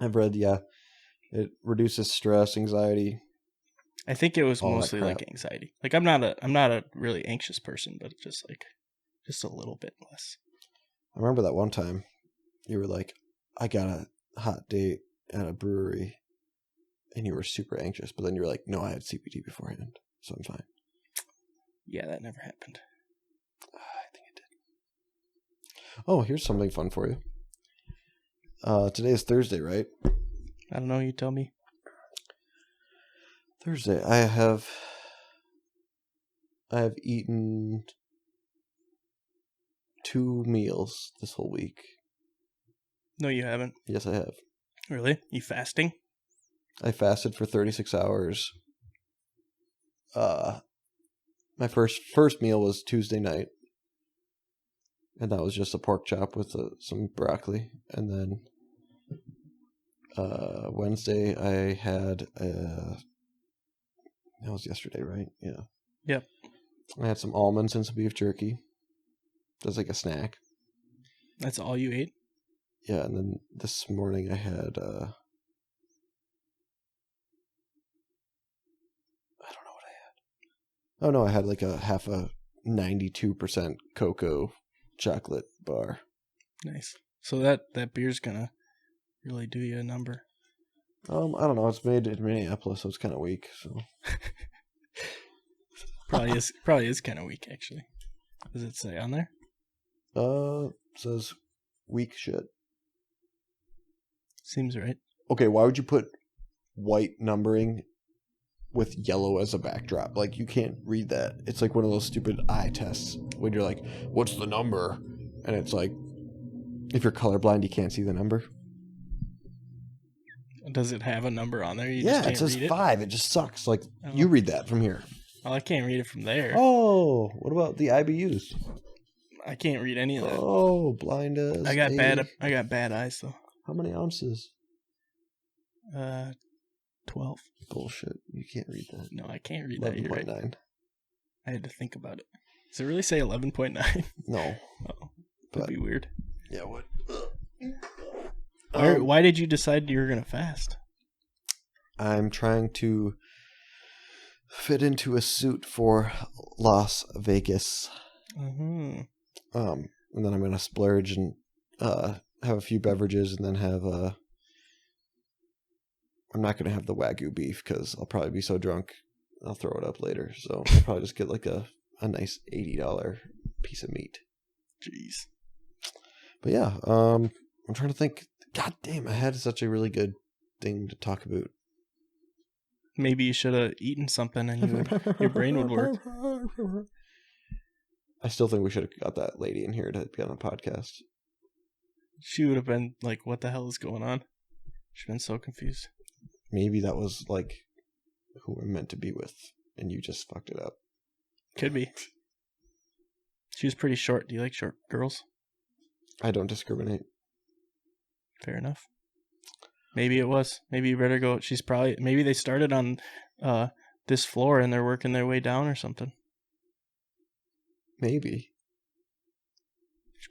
I've read, yeah, it reduces stress, anxiety. I think it was All that mostly like crap. anxiety. Like I'm not a really anxious person, but just like just a little bit less. I remember that one time you were like, I got a hot date at a brewery, and you were super anxious, but then you were like, no, I had CBD beforehand, so I'm fine. Yeah, that never happened. I think it did. Oh, here's something fun for you. Today is Thursday, right? I don't know. You tell me. Thursday. I have eaten 2 meals this whole week. No, you haven't. Yes, I have. Really? You fasting? I fasted for 36 hours. My first meal was Tuesday night, and that was just a pork chop with some broccoli. And then Wednesday I had that was yesterday, right? Yeah. Yep. I had some almonds and some beef jerky. That's like a snack. That's all you ate? Yeah, and then this morning I had I don't know what I had. Oh no, I had like a half a 92% cocoa chocolate bar. Nice. So that beer's gonna really do you a number. I don't know. It's made in Minneapolis, so it's kind of weak. So Probably is kind of weak actually. Does it say on there? it says weak shit. Seems right. Okay, why would you put white numbering with yellow as a backdrop? Like, you can't read that. It's like one of those stupid eye tests when you're like, what's the number? And it's like, if you're colorblind, you can't see the number. Does it have a number on there? You Yeah, just it can't says read 5. It just sucks. Like, Oh. you read that from here. Well, I can't read it from there. Oh, what about the IBUs? I can't read any of that. Oh, blind as I got a- bad eyes though. How many ounces? 12. Bullshit. You can't read that. No, I can't read that. You're right. 11.9. I had to think about it. Does it really say 11.9? No. Oh, that'd be weird. Yeah, what? Why did you decide you were gonna fast? I'm trying to fit into a suit for Las Vegas. Mm-hmm. And then I'm gonna splurge and have a few beverages, and then have I'm not gonna have the Wagyu beef because I'll probably be so drunk I'll throw it up later. So I'll probably just get like a nice $80 piece of meat. Jeez. But yeah, I'm trying to think. God damn, I had such a really good thing to talk about. Maybe you should have eaten something and your brain would work. I still think we should have got that lady in here to be on a podcast. She would have been like, what the hell is going on? She'd been so confused. Maybe that was like who we're meant to be with, and you just fucked it up. Could be. She was pretty short. Do you like short girls? I don't discriminate. Fair enough. Maybe it was. Maybe you better go. Maybe they started on this floor and they're working their way down or something. Maybe.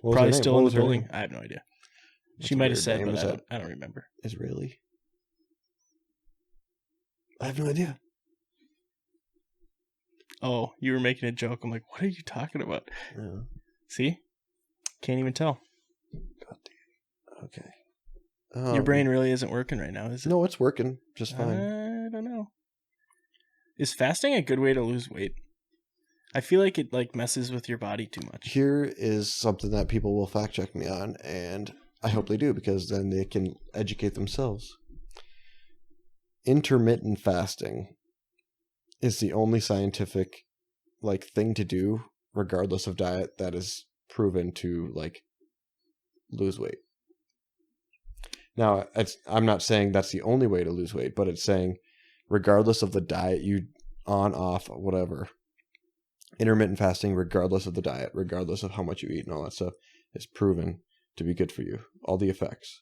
Probably still in the building. I have no idea. She might have said, but I don't remember. Israeli? I have no idea. Oh, you were making a joke. I'm like, what are you talking about? Yeah. See? Can't even tell. God damn. Okay. Your brain really isn't working right now, is it? No, it's working just fine. I don't know. Is fasting a good way to lose weight? I feel like it like messes with your body too much. Here is something that people will fact check me on, and I hope they do, because then they can educate themselves. Intermittent fasting is the only scientific like thing to do regardless of diet that is proven to like lose weight. Now, I'm not saying that's the only way to lose weight, but it's saying regardless of the diet you on, off, whatever, intermittent fasting, regardless of the diet, regardless of how much you eat and all that stuff, is proven to be good for you. All the effects.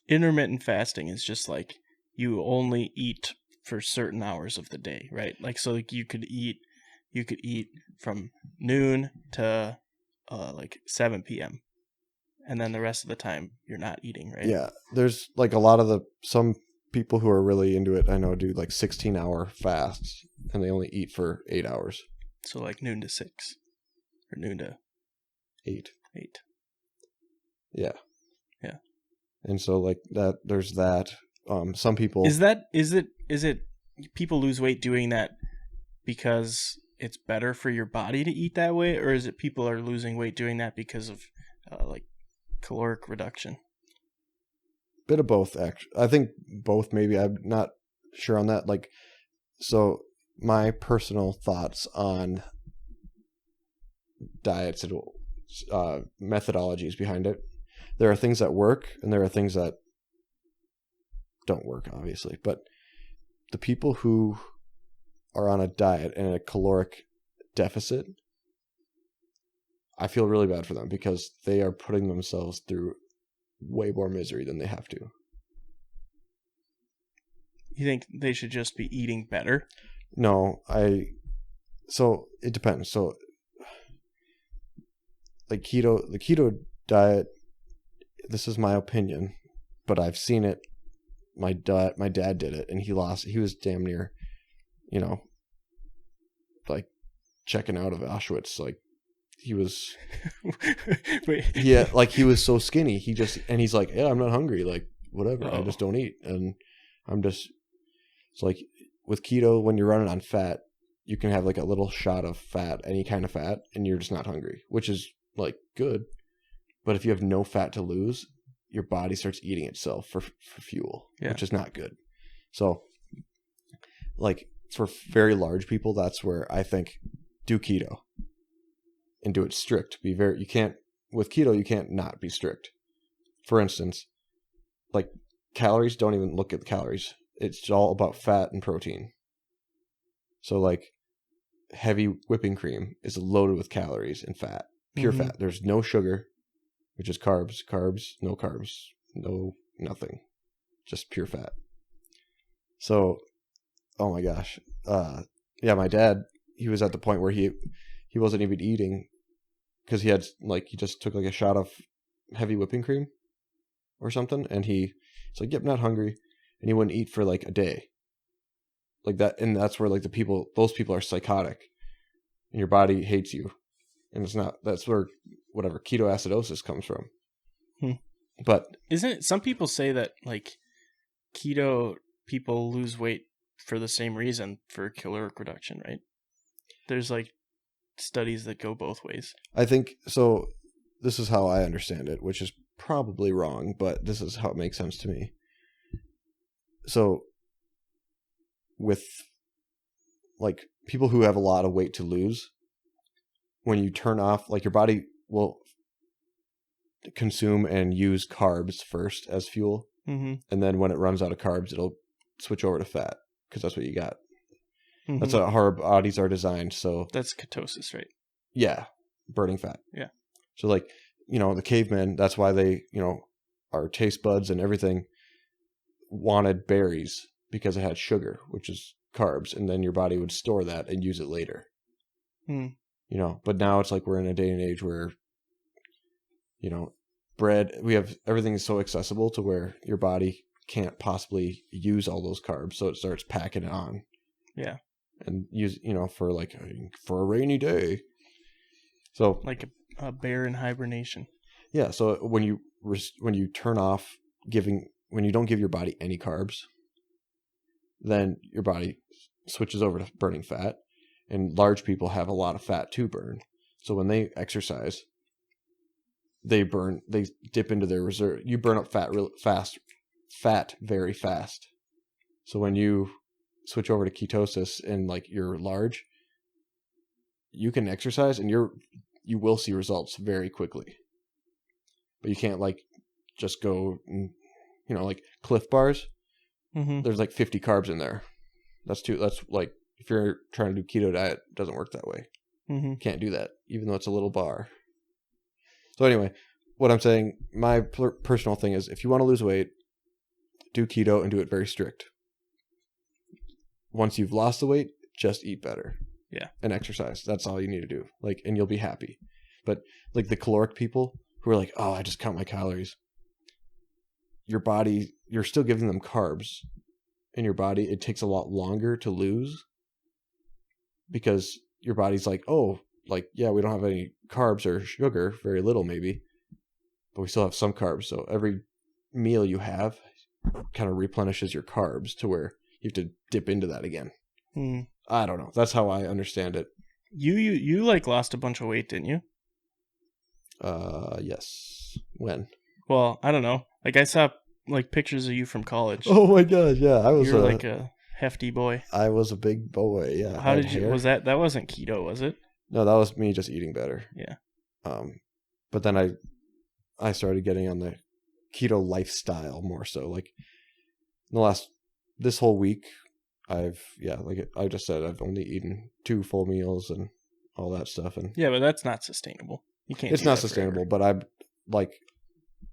Intermittent fasting is just like you only eat for certain hours of the day, right? Like, so like you could eat from noon to like 7 p.m. and then the rest of the time you're not eating, right? Yeah, there's like a lot of some people who are really into it, I know, do like 16-hour fasts, and they only eat for 8 hours. So like noon to 6 or noon to 8. 8. Yeah. Yeah. And so like that, there's that. Some people is it people lose weight doing that because it's better for your body to eat that way, or is it people are losing weight doing that because of like caloric reduction? Bit of both, actually. I think both, maybe. I'm not sure on that. Like, so my personal thoughts on diets and methodologies behind it. There are things that work, and there are things that don't work, obviously. But the people who are on a diet and a caloric deficit, I feel really bad for them because they are putting themselves through way more misery than they have to. You think they should just be eating better? No, so it depends. So like the keto diet, this is my opinion, but I've seen it. My dad did it, and he was damn near, like checking out of Auschwitz. Like he was, Wait. yeah, like he was so skinny. He's like, yeah, I'm not hungry. Like whatever, I just don't eat, and it's like with keto, when you're running on fat, you can have like a little shot of fat, any kind of fat, and you're just not hungry, which is like good. But if you have no fat to lose, your body starts eating itself for fuel, which is not good. So like for very large people, that's where I think do keto and do it strict. With keto, you can't not be strict. For instance, like calories, don't even look at the calories. It's all about fat and protein. So like heavy whipping cream is loaded with calories and fat, pure fat. There's no sugar, which is carbs, no nothing, just pure fat. So, oh my gosh. Yeah, my dad, he was at the point where he wasn't even eating because he just took like a shot of heavy whipping cream or something, and he's like, yep, not hungry. And he wouldn't eat for like a day. Like that, and that's where like those people are psychotic, and your body hates you. And that's where whatever ketoacidosis comes from. But isn't it, some people say that like keto people lose weight for the same reason, for caloric reduction, right? There's like studies that go both ways. I think so. This is how I understand it, which is probably wrong, but this is how it makes sense to me. So with like people who have a lot of weight to lose, when you turn off, like your body will consume and use carbs first as fuel. And then when it runs out of carbs, it'll switch over to fat because that's what you got. That's how our bodies are designed. So that's ketosis, right? Yeah. Burning fat. Yeah. So like, the cavemen, that's why they, our taste buds and everything wanted berries because it had sugar, which is carbs. And then your body would store that and use it later. But now it's like we're in a day and age where, bread, everything is so accessible to where your body can't possibly use all those carbs. So it starts packing it on. Yeah. And use, for a rainy day. So like a bear in hibernation. Yeah. So when you turn off when you don't give your body any carbs, then your body switches over to burning fat, and large people have a lot of fat to burn. So when they exercise, they dip into their reserve. You burn up fat very fast. So when you switch over to ketosis and like you're large, you can exercise and you will see results very quickly. But you can't like just go and, like Cliff Bars. Mm-hmm. There's like 50 carbs in there. That's like, if you're trying to do keto diet, it doesn't work that way. Mm-hmm. Can't do that, even though it's a little bar. So anyway, what I'm saying, my personal thing is, if you want to lose weight, do keto and do it very strict. Once you've lost the weight, just eat better. Yeah. And exercise. That's all you need to do. Like, and you'll be happy. But like the caloric people who are like, oh, I just count my calories. Your body, you're still giving them carbs. In your body, it takes a lot longer to lose because your body's like, oh, like, yeah, we don't have any carbs or sugar, very little maybe, but we still have some carbs. So every meal you have kind of replenishes your carbs to where you have to dip into that again. Mm. I don't know. That's how I understand it. You like lost a bunch of weight, didn't you? Yes. When? Well, I don't know. Like I saw like pictures of you from college. Oh my god, yeah, I was You're like a hefty boy. I was a big boy, yeah. How did you hair. Was that wasn't keto, was it? No, that was me just eating better. Yeah. But then I started getting on the keto lifestyle more so. Like in this whole week, like I just said, I've only eaten 2 full meals and all that stuff. And yeah, but that's not sustainable. You can't. It's not sustainable. But I like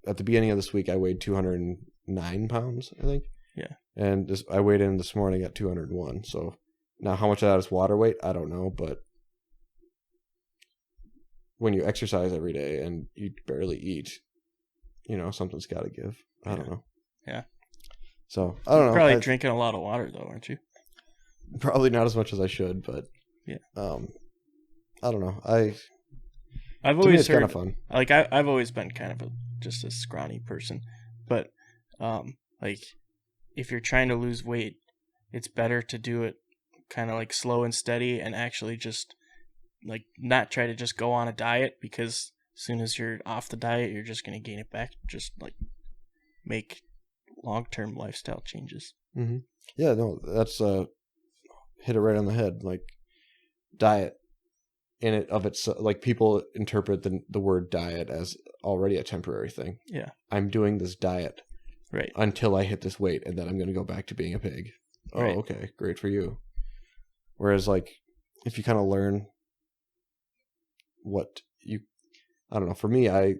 at the beginning of this week, I weighed 209 pounds, I think. Yeah. And I weighed in this morning at 201. So now, how much of that is water weight? I don't know, but when you exercise every day and you barely eat, something's got to give. I don't know. Yeah. So I don't know. Probably drinking a lot of water though, aren't you? Probably not as much as I should, but yeah. I don't know. I've always heard kind of fun. Like I've always been kind of just a scrawny person, but like if you're trying to lose weight, it's better to do it kind of like slow and steady and actually just like not try to just go on a diet, because as soon as you're off the diet, you're just going to gain it back. Just like make long-term lifestyle changes. Mm-hmm. Yeah, no, that's hit it right on the head. Like diet in it of itself, like people interpret the word diet as already a temporary thing. Yeah. I'm doing this diet right until I hit this weight, and then I'm going to go back to being a pig. Oh, right. Okay, great for you. Whereas like if you kind of learn I don't know, for me, I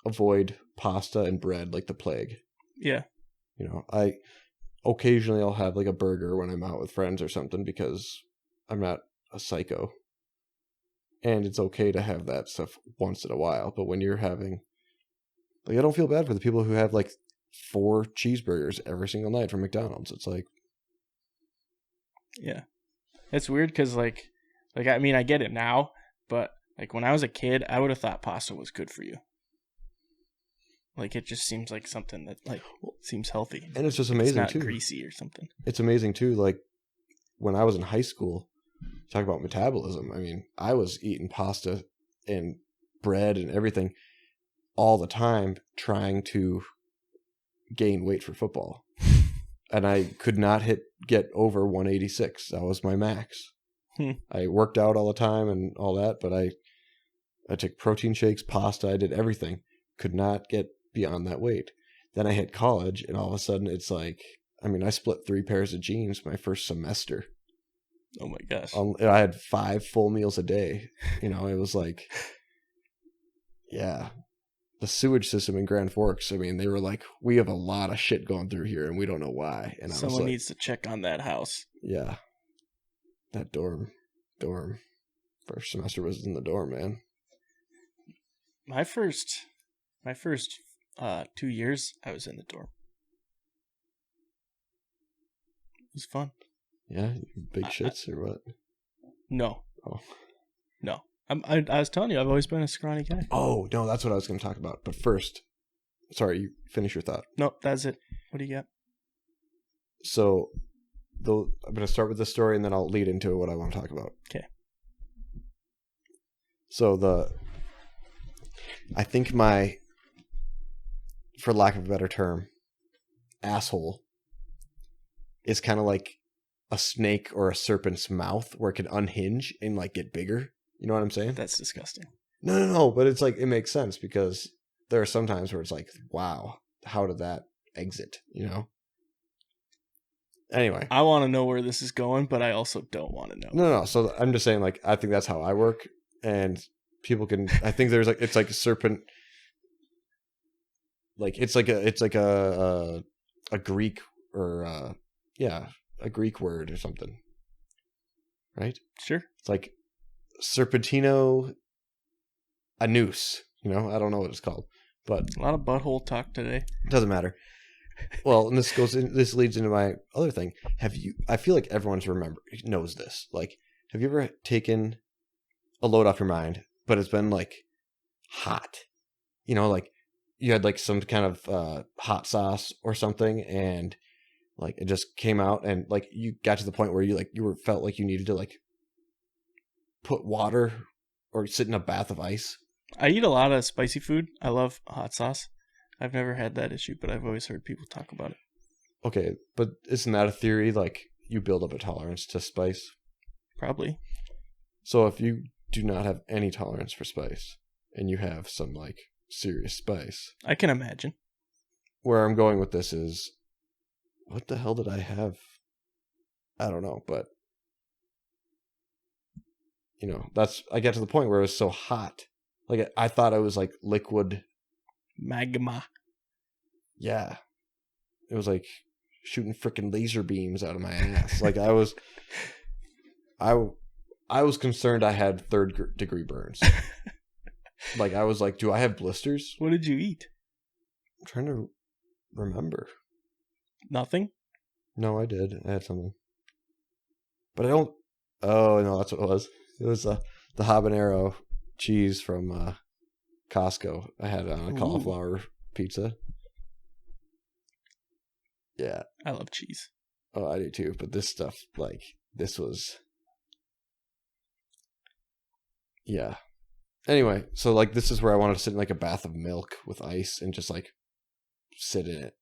avoid pasta and bread like the plague. Yeah. I occasionally I'll have like a burger when I'm out with friends or something because I'm not a psycho. And it's okay to have that stuff once in a while. But when you're having, like, I don't feel bad for the people who have like 4 cheeseburgers every single night from McDonald's. It's like, yeah, it's weird because like I mean, I get it now, but like when I was a kid, I would have thought pasta was good for you. Like it just seems like something that like seems healthy, and it's just amazing it's not too. Greasy or something. It's amazing too. Like when I was in high school, talk about metabolism. I mean, I was eating pasta and bread and everything all the time, trying to gain weight for football, and I could not get over 186. That was my max. I worked out all the time and all that, but I took protein shakes, pasta, I did everything. Could not get beyond that weight. Then I hit college, and all of a sudden it's like, I mean, I split 3 pairs of jeans my first semester. Oh my gosh. I had 5 full meals a day. It was like, yeah. The sewage system in Grand Forks, I mean, they were like, we have a lot of shit going through here, and we don't know why. And someone needs to check on that house. Yeah. That dorm. First semester was in the dorm, man. My first 2 years, I was in the dorm. It was fun. Yeah, big shits or what? No. Oh. No. I was telling you, I've always been a scrawny guy. Oh, no, that's what I was going to talk about. But first, sorry, you finish your thought. Nope, that's it. What do you got? So, I'm going to start with the story, and then I'll lead into what I want to talk about. Okay. So, I think for lack of a better term, asshole is kind of like a snake or a serpent's mouth, where it can unhinge and like get bigger. You know what I'm saying? That's disgusting. No. But it's like, it makes sense because there are some times where it's like, wow, how did that exit? You know? Anyway. I want to know where this is going, but I also don't want to know. No. So I'm just saying, like, I think that's how I work. And people can, I think there's like, it's like a serpent. Like, it's like a Greek or, a Greek word or something. Right? Sure. It's like Serpentino anus. You know, I don't know what it's called, but A lot of butthole talk today. it doesn't matter. Well, and this leads into my other thing. I feel like everyone's knows this. Like, have you ever taken a load off your mind, but it's been like hot? You know, like you had like some kind of hot sauce or something, and like it just came out, and like you got to the point where you felt like you needed to like put water or sit in a bath of ice. I eat a lot of spicy food. I love hot sauce. I've never had that issue, but I've always heard people talk about it. Okay, but isn't that a theory? Like, you build up a tolerance to spice? Probably. So if you do not have any tolerance for spice, and you have some, like, serious spice... I can imagine. Where I'm going with this is, what the hell did I have? I don't know, but... You know, I get to the point where it was so hot. Like, I thought it was, like, liquid... Magma. Yeah. It was like shooting freaking laser beams out of my ass. Like, I was concerned I had third-degree burns. Like, I was like, do I have blisters? What did you eat? I'm trying to remember. Nothing? No, I did. I had something. But I don't... Oh, no, that's what it was. It was the habanero cheese from Costco. I had it on a cauliflower pizza. Yeah. I love cheese. Oh, I do too. But this stuff, like, this was... Yeah. Anyway, so, like, this is where I wanted to sit in, like, a bath of milk with ice and just, like, sit in it.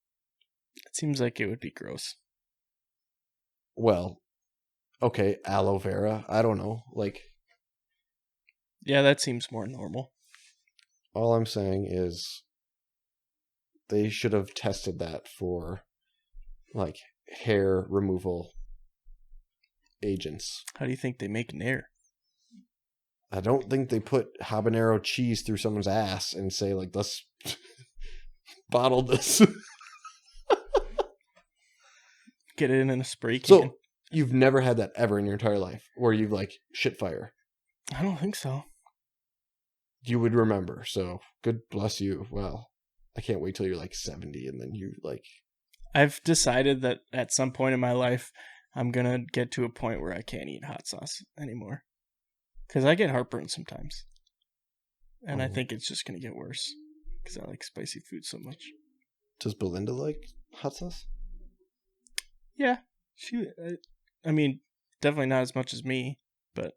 It seems like it would be gross. Well, okay, aloe vera. I don't know. Like... Yeah, that seems more normal. All I'm saying is they should have tested that for, like, hair removal agents. How do you think they make Nair? I don't think they put habanero cheese through someone's ass and say, like, let's bottle this. Get it in a spray can. So, you've never had that ever in your entire life where you've, like, shit fire? I don't think so. You would remember, so good bless you. Well, I can't wait till you're like 70 and then you like... I've decided that at some point in my life, I'm going to get to a point where I can't eat hot sauce anymore. Because I get heartburn sometimes. And I think it's just going to get worse. Because I like spicy food so much. Does Belinda like hot sauce? Yeah. I mean, definitely not as much as me, but...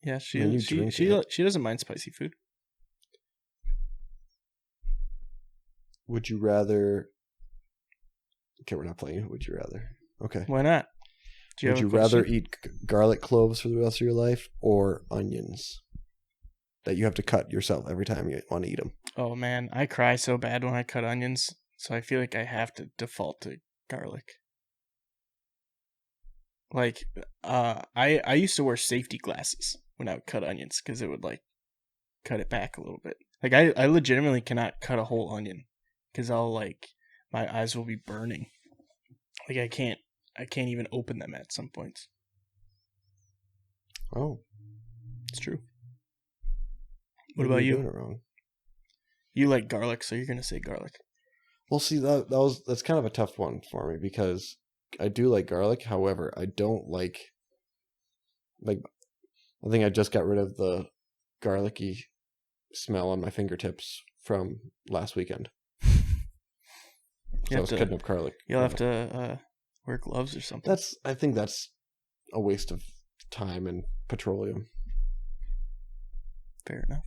Yeah, she doesn't mind spicy food. Would you rather... Okay, we're not playing Would You Rather. Okay. Why not? Would you rather eat garlic cloves for the rest of your life or onions that you have to cut yourself every time you want to eat them? Oh, man. I cry so bad when I cut onions, so I feel like I have to default to garlic. Like, I used to wear safety glasses when I would cut onions because it would, like, cut it back a little bit. Like, I legitimately cannot cut a whole onion because my eyes will be burning. Like, I can't even open them at some points. Oh. It's true. What about you? Doing it wrong. You like garlic, so you're going to say garlic. Well, see, that's kind of a tough one for me because I do like garlic. However, I don't like I think I just got rid of the garlicky smell on my fingertips from last weekend. So I was cutting up garlic. You'll have to wear gloves or something. I think that's a waste of time and petroleum. Fair enough.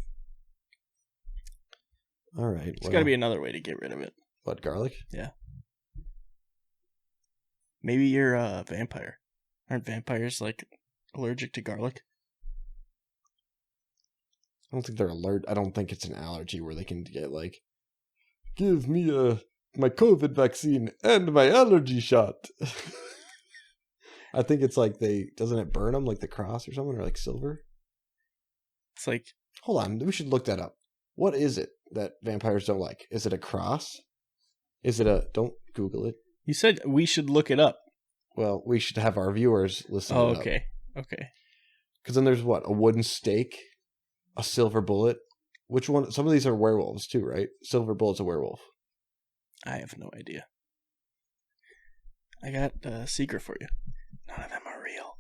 All right. There's got to be another way to get rid of it. What, garlic? Yeah. Maybe you're a vampire. Aren't vampires, like, allergic to garlic? don't think they're allergic. I don't think it's an allergy where they can get like, give me my COVID vaccine and my allergy shot. I think it's like doesn't it burn them like the cross or something, or like silver? It's like, hold on, we should look that up. What is it that vampires don't like? Is it a cross? Is it don't Google it. You said we should look it up. Well, we should have our viewers listen Oh, it up. Okay. Because then there's what? A wooden stake? A silver bullet? Which one? Some of these are werewolves too, right? Silver bullet's a werewolf. I have no idea. I got a secret for you. None of them are real.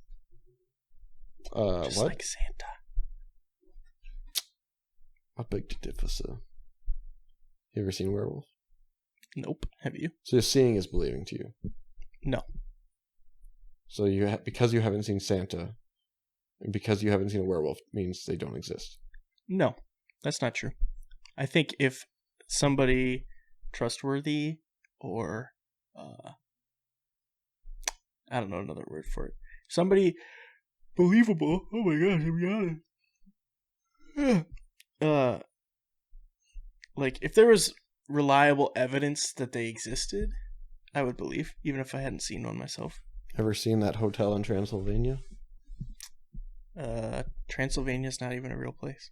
Just what? like Santa. I beg to differ, sir. You ever seen a werewolf? Nope. Have you? So seeing is believing to you. No. So because you haven't seen Santa, and because you haven't seen a werewolf, means they don't exist. No, that's not true. I think if somebody trustworthy or I don't know another word for it. Somebody believable. Oh my gosh, I'm got it. Like if there was reliable evidence that they existed, I would believe, even if I hadn't seen one myself. Ever seen that hotel in Transylvania? Transylvania's not even a real place.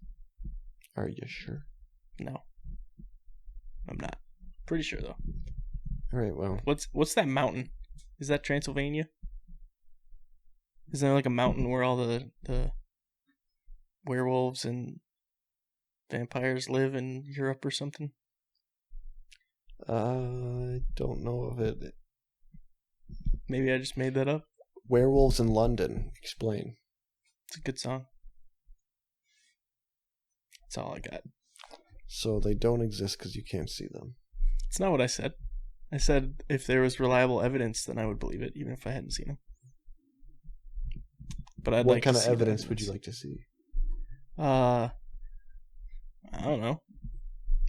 Are you sure? No. I'm not. Pretty sure though. All right, well. What's that mountain? Is that Transylvania? Isn't there like a mountain where all the werewolves and vampires live in Europe or something? I don't know of it. Maybe I just made that up. Werewolves in London. Explain. It's a good song. That's all I got. So they don't exist because you can't see them. It's not what I said. I said if there was reliable evidence, then I would believe it, even if I hadn't seen them. But I'd what like kind to of see evidence would you like to see? I don't know.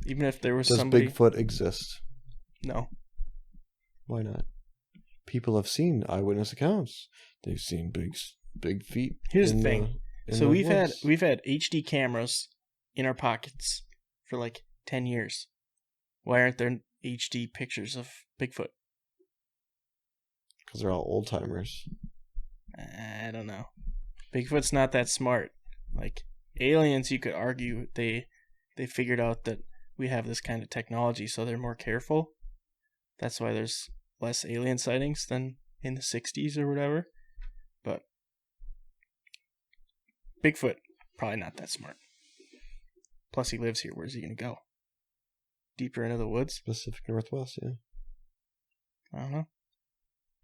Even if there was Does somebody... Bigfoot exist? No. Why not? People have seen eyewitness accounts. They've seen big feet. Here's the thing. So we've had HD cameras in our pockets for like 10 years. Why aren't there HD pictures of Bigfoot? Because they're all old timers. I don't know. Bigfoot's not that smart. Like aliens, you could argue they figured out that we have this kind of technology, so they're more careful. That's why there's less alien sightings than in the 60s or whatever. But Bigfoot, probably not that smart. Plus, he lives here. Where's he going to go? Deeper into the woods? Pacific Northwest, yeah. I don't know.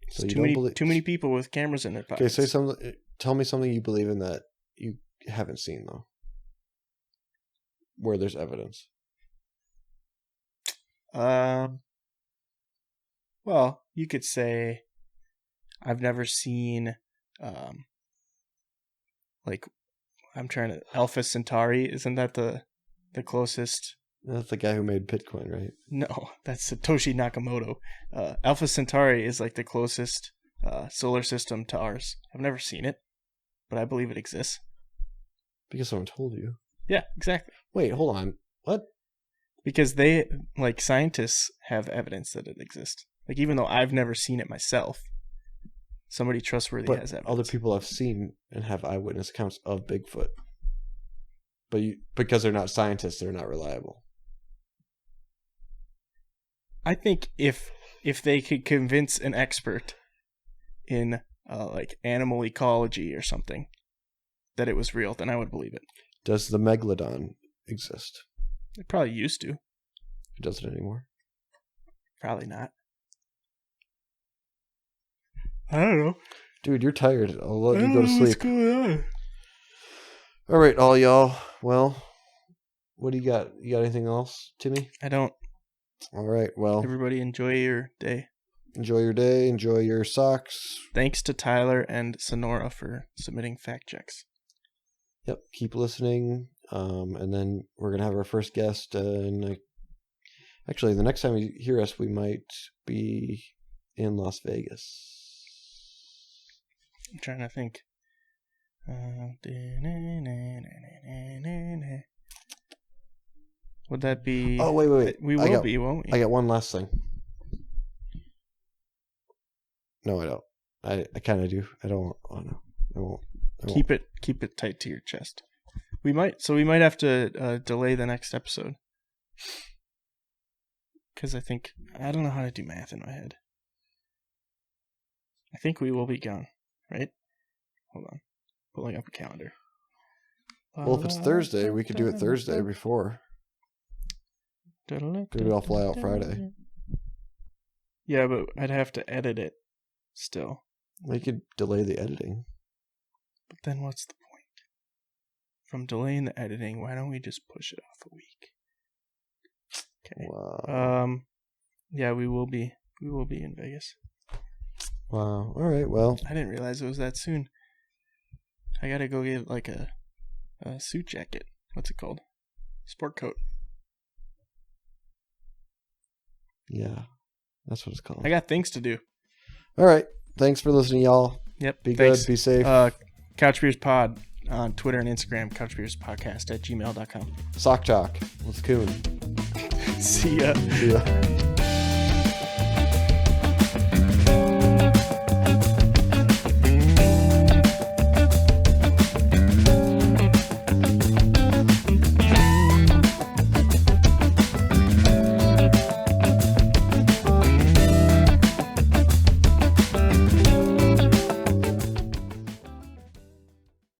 So too many people with cameras in their pockets. Okay, tell me something you believe in that you haven't seen, though. Where there's evidence. Well, you could say I've never seen, Alpha Centauri. Isn't that the closest? That's the guy who made Bitcoin, right? No, that's Satoshi Nakamoto. Alpha Centauri is like the closest solar system to ours. I've never seen it, but I believe it exists. Because someone told you. Yeah, exactly. Wait, hold on. What? Because they, like scientists, have evidence that it exists. Like even though I've never seen it myself, somebody trustworthy has evidence. Other people have seen and have eyewitness accounts of Bigfoot. But because they're not scientists, they're not reliable. I think if they could convince an expert in like animal ecology or something that it was real, then I would believe it. Does the megalodon exist? It probably used to. It doesn't anymore. Probably not. I don't know. Dude, you're tired. I'll let you go to sleep. What's going on? All right, all y'all. Well, what do you got? You got anything else, Timmy? I don't. All right, well. Everybody enjoy your day. Enjoy your day. Enjoy your socks. Thanks to Tyler and Sonora for submitting fact checks. Yep, keep listening. And then we're going to have our first guest. Actually, the next time you hear us, we might be in Las Vegas. I'm trying to think. Would that be? Oh, wait. We will be, won't we? I got one last thing. No, I don't. I kind of do. I don't. Oh no, I won't. Keep it tight to your chest. We might have to delay the next episode because I don't know how to do math in my head. I think we will be gone, right? Hold on, pulling up a calendar. Well, if it's Thursday, we could do it Thursday before. Maybe I'll fly out Friday. Yeah, but I'd have to edit it still. We could delay the editing. But then what's the point? From delaying the editing, why don't we just push it off a week? Okay. Wow. Yeah, we will be in Vegas. Wow. All right. Well, I didn't realize it was that soon. I gotta go get like a suit jacket. What's it called? Sport coat. Yeah, that's what it's called. I got things to do. All right. Thanks for listening, y'all. Yep. Be thanks. good. Be safe. Couch Beers Pod on Twitter and Instagram. couchbeerspodcast@gmail.com. Sock Talk with Coon. See ya. See ya.